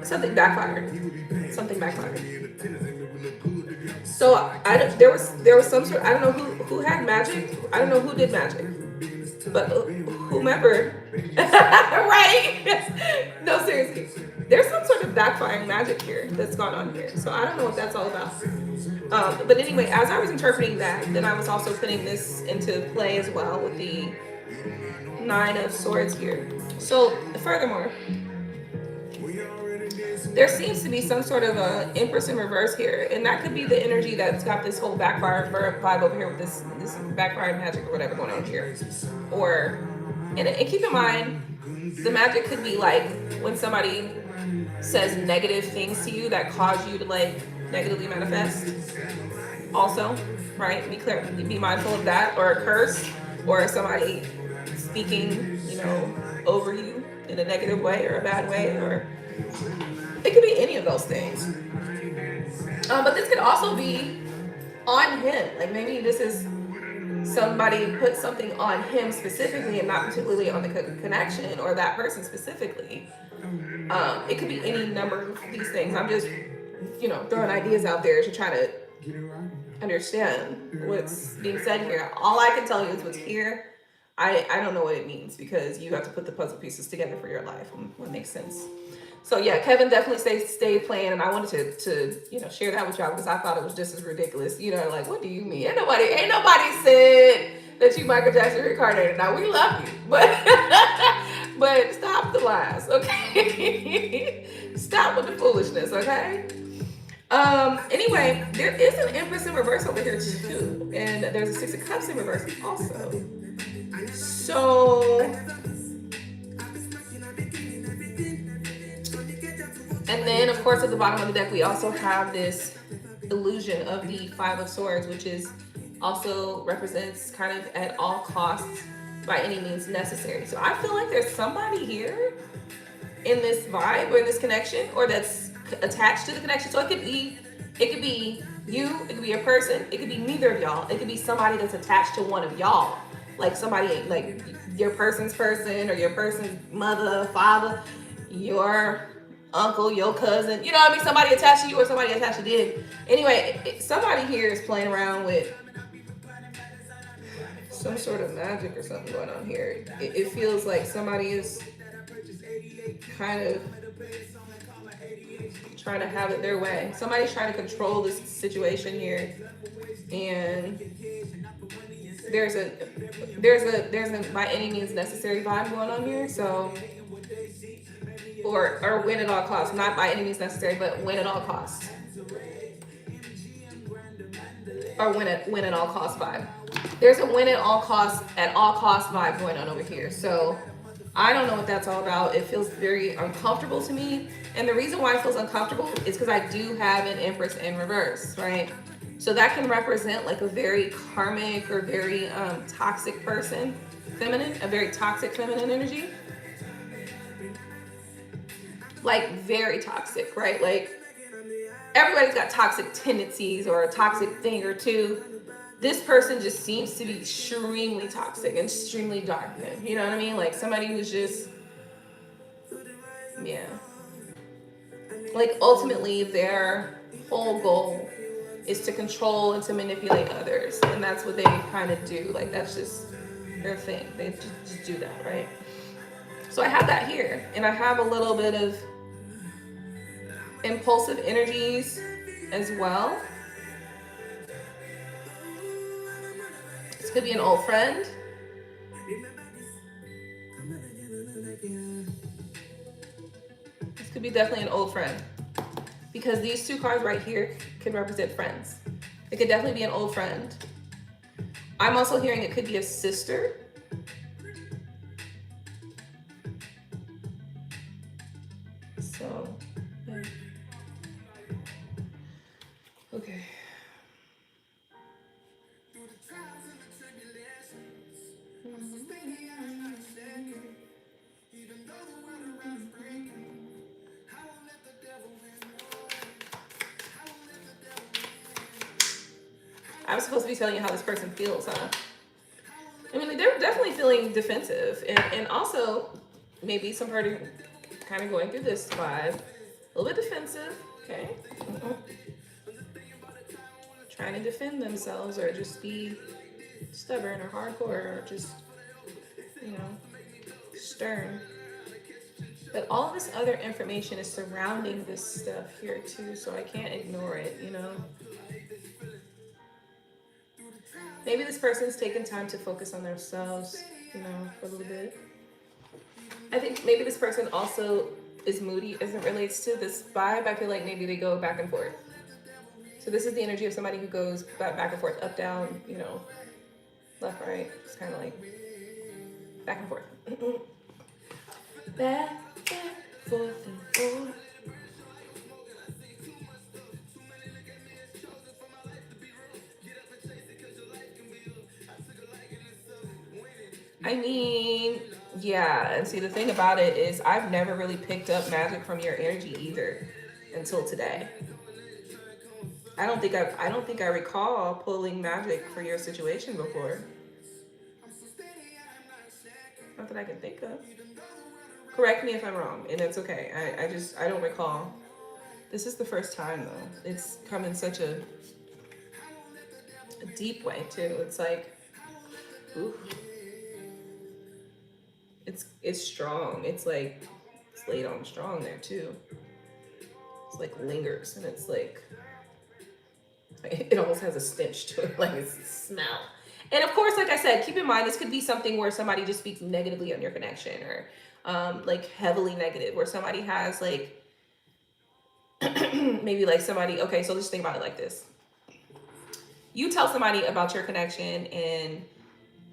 Something backfired. So there was some sort. I don't know who had magic. I don't know who did magic, but whomever, right? No, seriously, there's some sort of backfiring magic here that's gone on here. So I don't know what that's all about. But anyway, as I was interpreting that, then I was also putting this into play as well with the Nine of Swords here. So furthermore, there seems to be some sort of a Empress in reverse here, and that could be the energy that's got this whole backfire vibe over here with this backfire magic or whatever going on here. Or, and keep in mind, the magic could be like when somebody says negative things to you that cause you to like negatively manifest. Also, right? Be mindful of that, or a curse, or somebody speaking, you know, over you in a negative way or a bad way, or it could be any of those things. But this could also be on him. Like maybe this is somebody put something on him specifically and not particularly on the connection or that person specifically. It could be any number of these things. I'm just, you know, throwing ideas out there to try to understand what's being said here. All I can tell you is what's here. I don't know what it means because you have to put the puzzle pieces together for your life and what makes sense. So yeah, Kevin definitely stay playing, and I wanted to you know share that with y'all because I thought it was just as ridiculous. You know, like what do you mean? Ain't nobody said that you Michael Jackson reincarnated. Now we love you, but but stop the lies, okay? Stop with the foolishness, okay? Anyway, there is an Empress in reverse over here too, and there's a Six of Cups in reverse also. So, and then of course at the bottom of the deck we also have this illusion of the Five of Swords, which is also represents kind of at all costs by any means necessary. So I feel like there's somebody here in this vibe or in this connection, or that's attached to the connection. So it could be you, it could be a person, it could be neither of y'all, it could be somebody that's attached to one of y'all, like somebody like your person's person or your person's mother, father, your uncle, your cousin, you know what I mean, somebody attached to you or somebody attached to them. Anyway, somebody here is playing around with some sort of magic or something going on here. It feels like somebody is kind of trying to have it their way. Somebody's trying to control this situation here, and there's a by any means necessary vibe going on here. So, or win at all costs, not by any means necessary, but win at all costs, or win at all costs vibe. There's a win at all costs vibe going on over here. So I don't know what that's all about. It feels very uncomfortable to me. And the reason why it feels uncomfortable is because I do have an Empress in reverse, right? So that can represent like a very karmic or very toxic person, feminine, a very toxic feminine energy. Like very toxic, right? Like everybody's got toxic tendencies or a toxic thing or two. This person just seems to be extremely toxic and extremely dark. You know what I mean? Like somebody who's just, yeah. Like ultimately their whole goal is to control and to manipulate others. And that's what they kind of do. Like that's just their thing. They just do that, right? So I have that here. And I have a little bit of impulsive energies as well. This could be an old friend. This could be definitely an old friend. Because these two cards right here can represent friends. It could definitely be an old friend. I'm also hearing it could be a sister. So, yeah. Okay. I was supposed to be telling you how this person feels, huh? I mean, they're definitely feeling defensive, and also maybe somebody kind of going through this vibe, a little bit defensive, okay? Trying to defend themselves or just be stubborn or hardcore or just, you know, stern. But all this other information is surrounding this stuff here too, so I can't ignore it, you know? Maybe this person's taking time to focus on themselves, you know, for a little bit. I think maybe this person also is moody as it relates to this vibe. I feel like maybe they go back and forth. So this is the energy of somebody who goes back and forth, up, down, you know, left, right. It's kind of like back and forth. Back, forth, and forth. I mean, yeah, and see the thing about it is I've never really picked up magic from your energy either until today. I don't think I recall pulling magic for your situation before. Not that I can think of. Correct me if I'm wrong, and it's okay. I don't recall. This is the first time though. It's come in such a deep way too. It's like, ooh, it's strong. It's like it's laid on strong there too. It's like lingers, and it's like it almost has a stench to it, like it's smell. And of course, like I said, keep in mind this could be something where somebody just speaks negatively on your connection, or like heavily negative, where somebody has like maybe like somebody. Okay, so just think about it like this: you tell somebody about your connection, and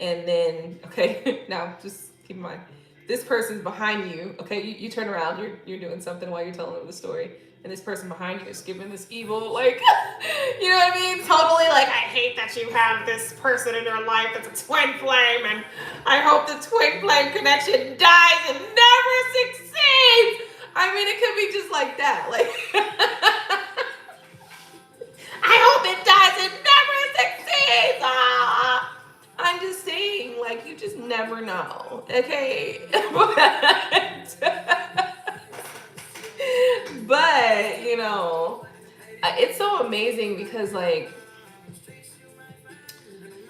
then okay, now just keep in mind this person's behind you. Okay, you turn around, you're doing something while you're telling them the story, and this person behind you is giving this evil, like, you know what I mean? Totally like, I hate that you have this person in your life that's a twin flame, and I hope the twin flame connection dies and never succeeds. I mean, it could be just like that, like, I hope it dies and never succeeds. Ah. I'm just saying, like, you just never know, okay? But, you know, it's so amazing because, like,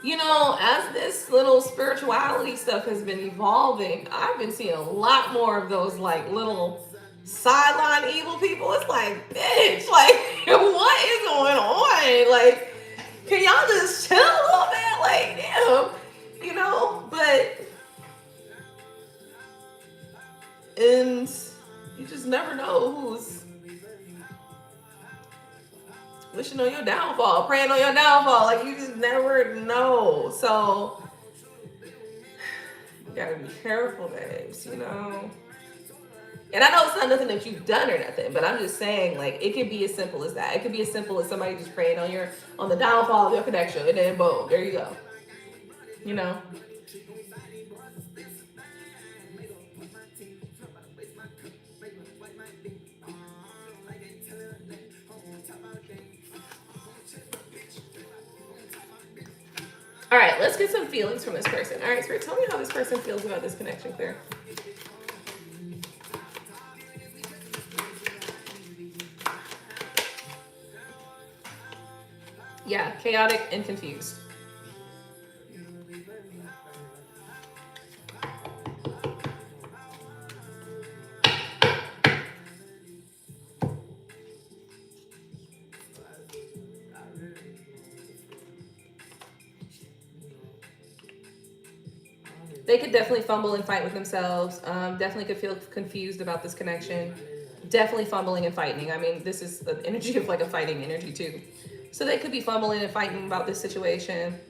you know, as this little spirituality stuff has been evolving, I've been seeing a lot more of those, like, little sideline evil people. It's like, bitch, like, what is going on? Like, can y'all just chill a little bit? Like, damn, you know? But, and you just never know who's wishing on your downfall, praying on your downfall. Like, you just never know. So, you gotta be careful, babes, you know? And I know it's not nothing that you've done or nothing, but I'm just saying, like, it can be as simple as that. It could be as simple as somebody just praying on the downfall of your connection, and then boom, there you go. You know? All right, let's get some feelings from this person. All right, Spirit, tell me how this person feels about this connection, Claire. Yeah, chaotic and confused. They could definitely fumble and fight with themselves. Definitely could feel confused about this connection. Definitely fumbling and fighting. I mean, this is the energy of like a fighting energy too. So they could be fumbling and fighting about this situation.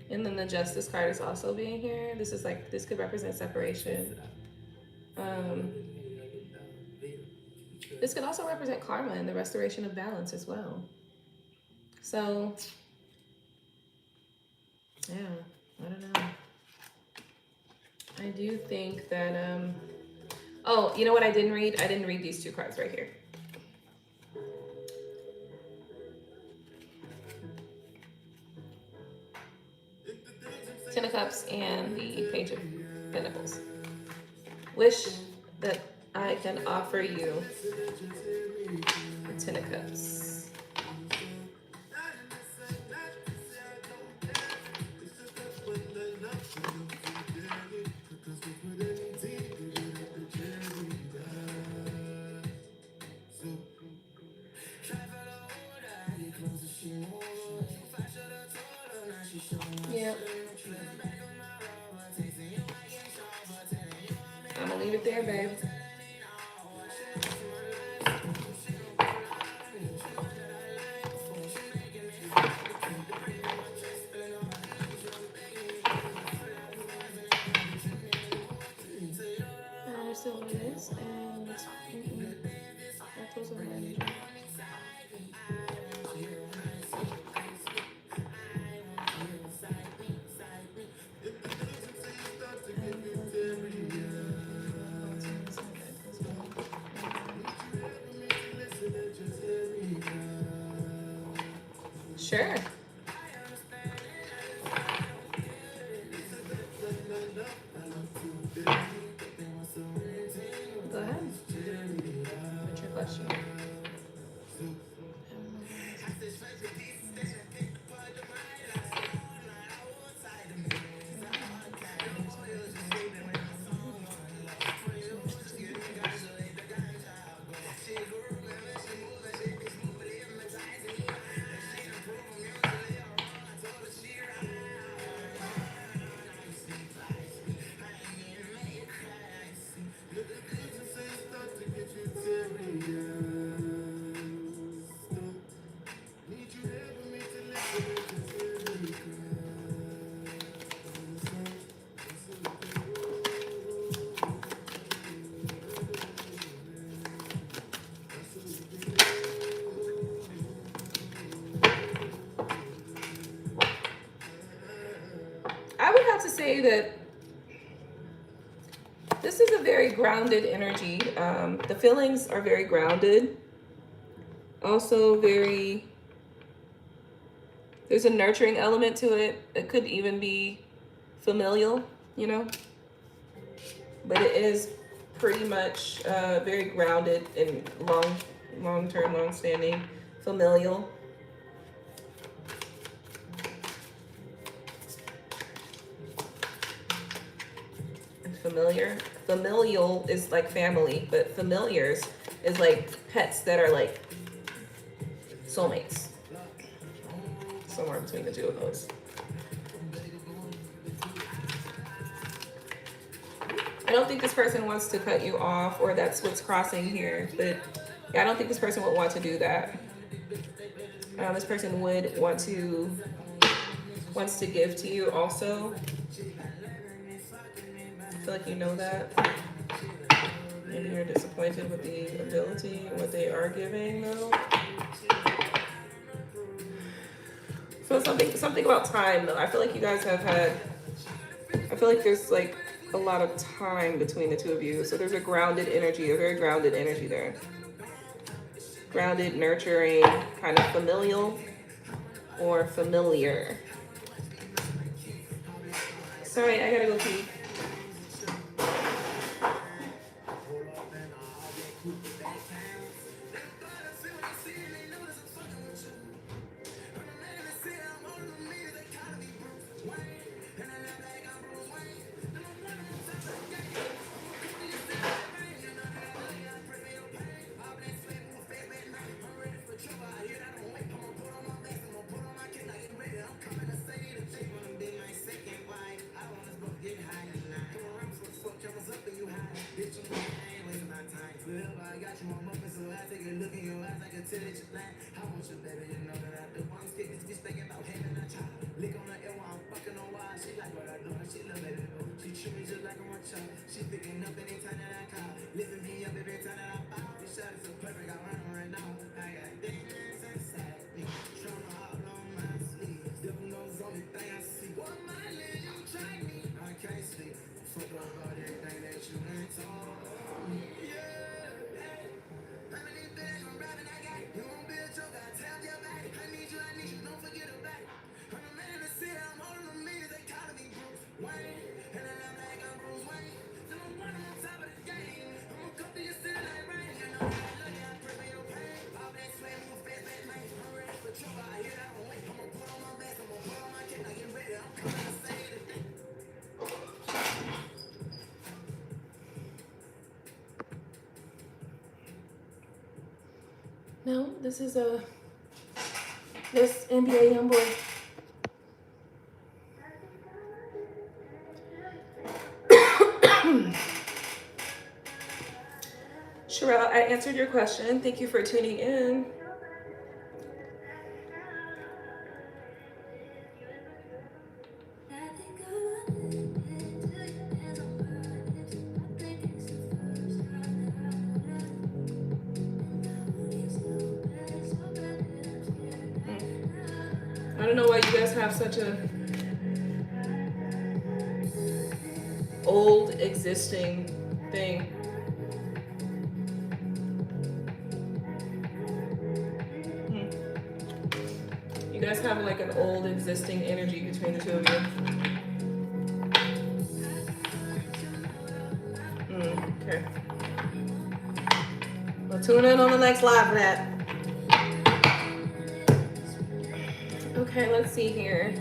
And then the Justice card is also being here. This is like, this could represent separation. This could also represent karma and the restoration of balance as well. So, yeah, I don't know. I do think that, oh, you know what I didn't read? I didn't read these two cards right here. Ten of Cups and the Page of Pentacles. Wish that I can offer you the Ten of Cups. leave it there, babe. I understand what it is, and it's that goes over my energy. Sure. Go ahead. What's your question? I would have to say that this is a very grounded energy. The feelings are very grounded. Also very, there's a nurturing element to it. It could even be familial, you know? But it is pretty much very grounded and long-term, long-standing, familial. Familial is like family, but familiars is like pets that are like soulmates. Somewhere between the two of those. I don't think this person wants to cut you off, or that's what's crossing here, but yeah, I don't think this person would want to do that. This person would wants to give to you also. I feel like you know that. Maybe you're disappointed with the ability, what they are giving though. So something about time though. I feel like you guys have had, I feel like there's like a lot of time between the two of you. So there's a grounded energy, a very grounded energy there. Grounded, nurturing, kind of familial or familiar. Sorry, I gotta go pee. No, this is this NBA young boy. I answered your question. Thank you for tuning in. I don't know why you guys have such a old existing thing. You guys have like an old existing energy between the two of you. Okay. Well, tune in on the next live for that. Okay, let's see here.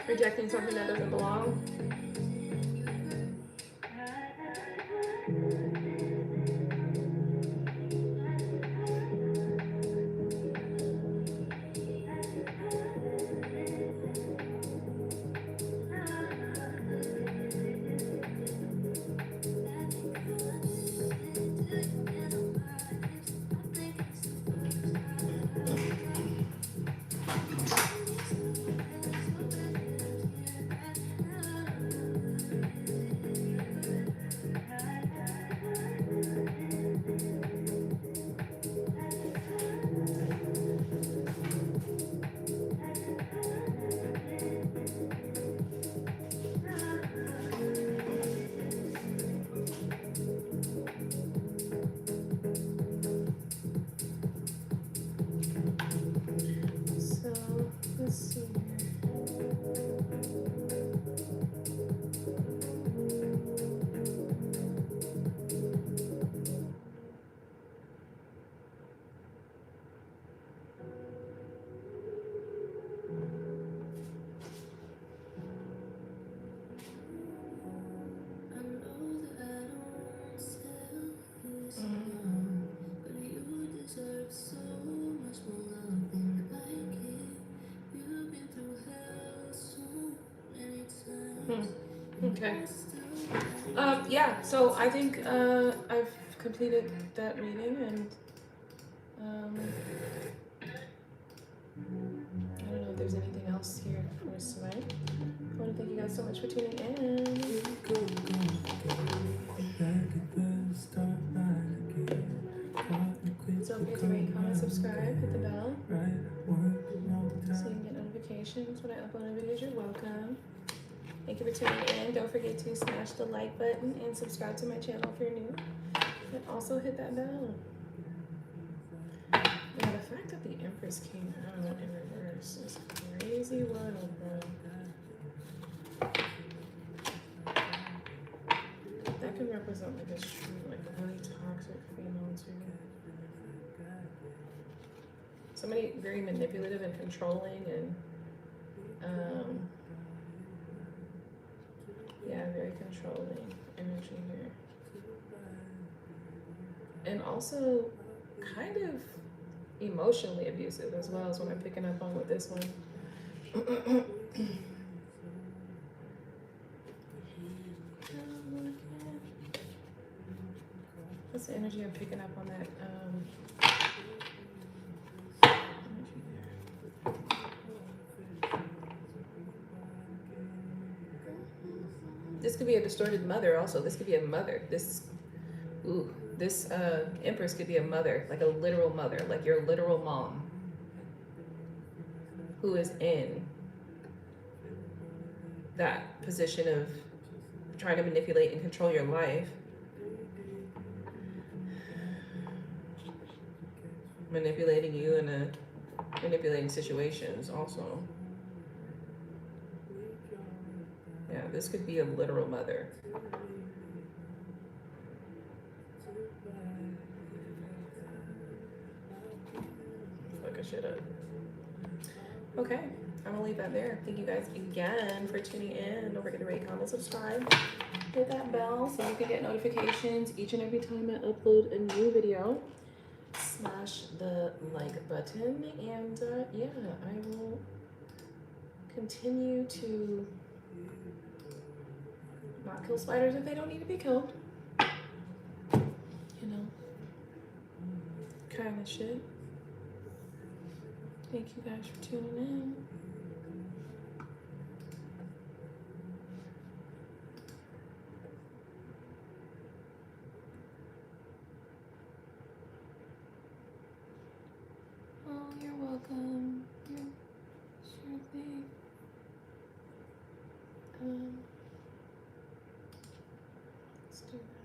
Rejecting something that doesn't belong. So let's see here. Okay. Yeah, so I think I've completed that reading, and I don't know if there's anything else here for us tonight. I want to thank you guys so much for tuning in. Don't forget to rate, comment, subscribe, hit the bell so you can get notifications when I upload new videos. You're welcome. Thank you for tuning in. Don't forget to smash the like button and subscribe to my channel if you're new. And also hit that bell. Now, the fact that the Empress came out in reverse is crazy wild, bro. That can represent like a like a really toxic female too. Somebody very manipulative and controlling, and yeah, very controlling energy here. And also kind of emotionally abusive as well, is what I'm picking up on with this one. What's the energy I'm picking up on that? This could be a distorted mother also. This could be a mother. This Empress could be a mother, like a literal mother, like your literal mom, who is in that position of trying to manipulate and control your life. Manipulating you in manipulating situations also. Yeah, this could be a literal mother. shit up. Okay, I'm gonna leave that there. Thank you guys again for tuning in. Don't forget to rate, comment, subscribe. Hit that bell so you can get notifications each and every time I upload a new video. Smash the like button, and yeah, I will continue to not kill spiders if they don't need to be killed. You know, kind of shit. Thank you guys for tuning in. Oh, you're welcome. You're sure thing. Let's do that.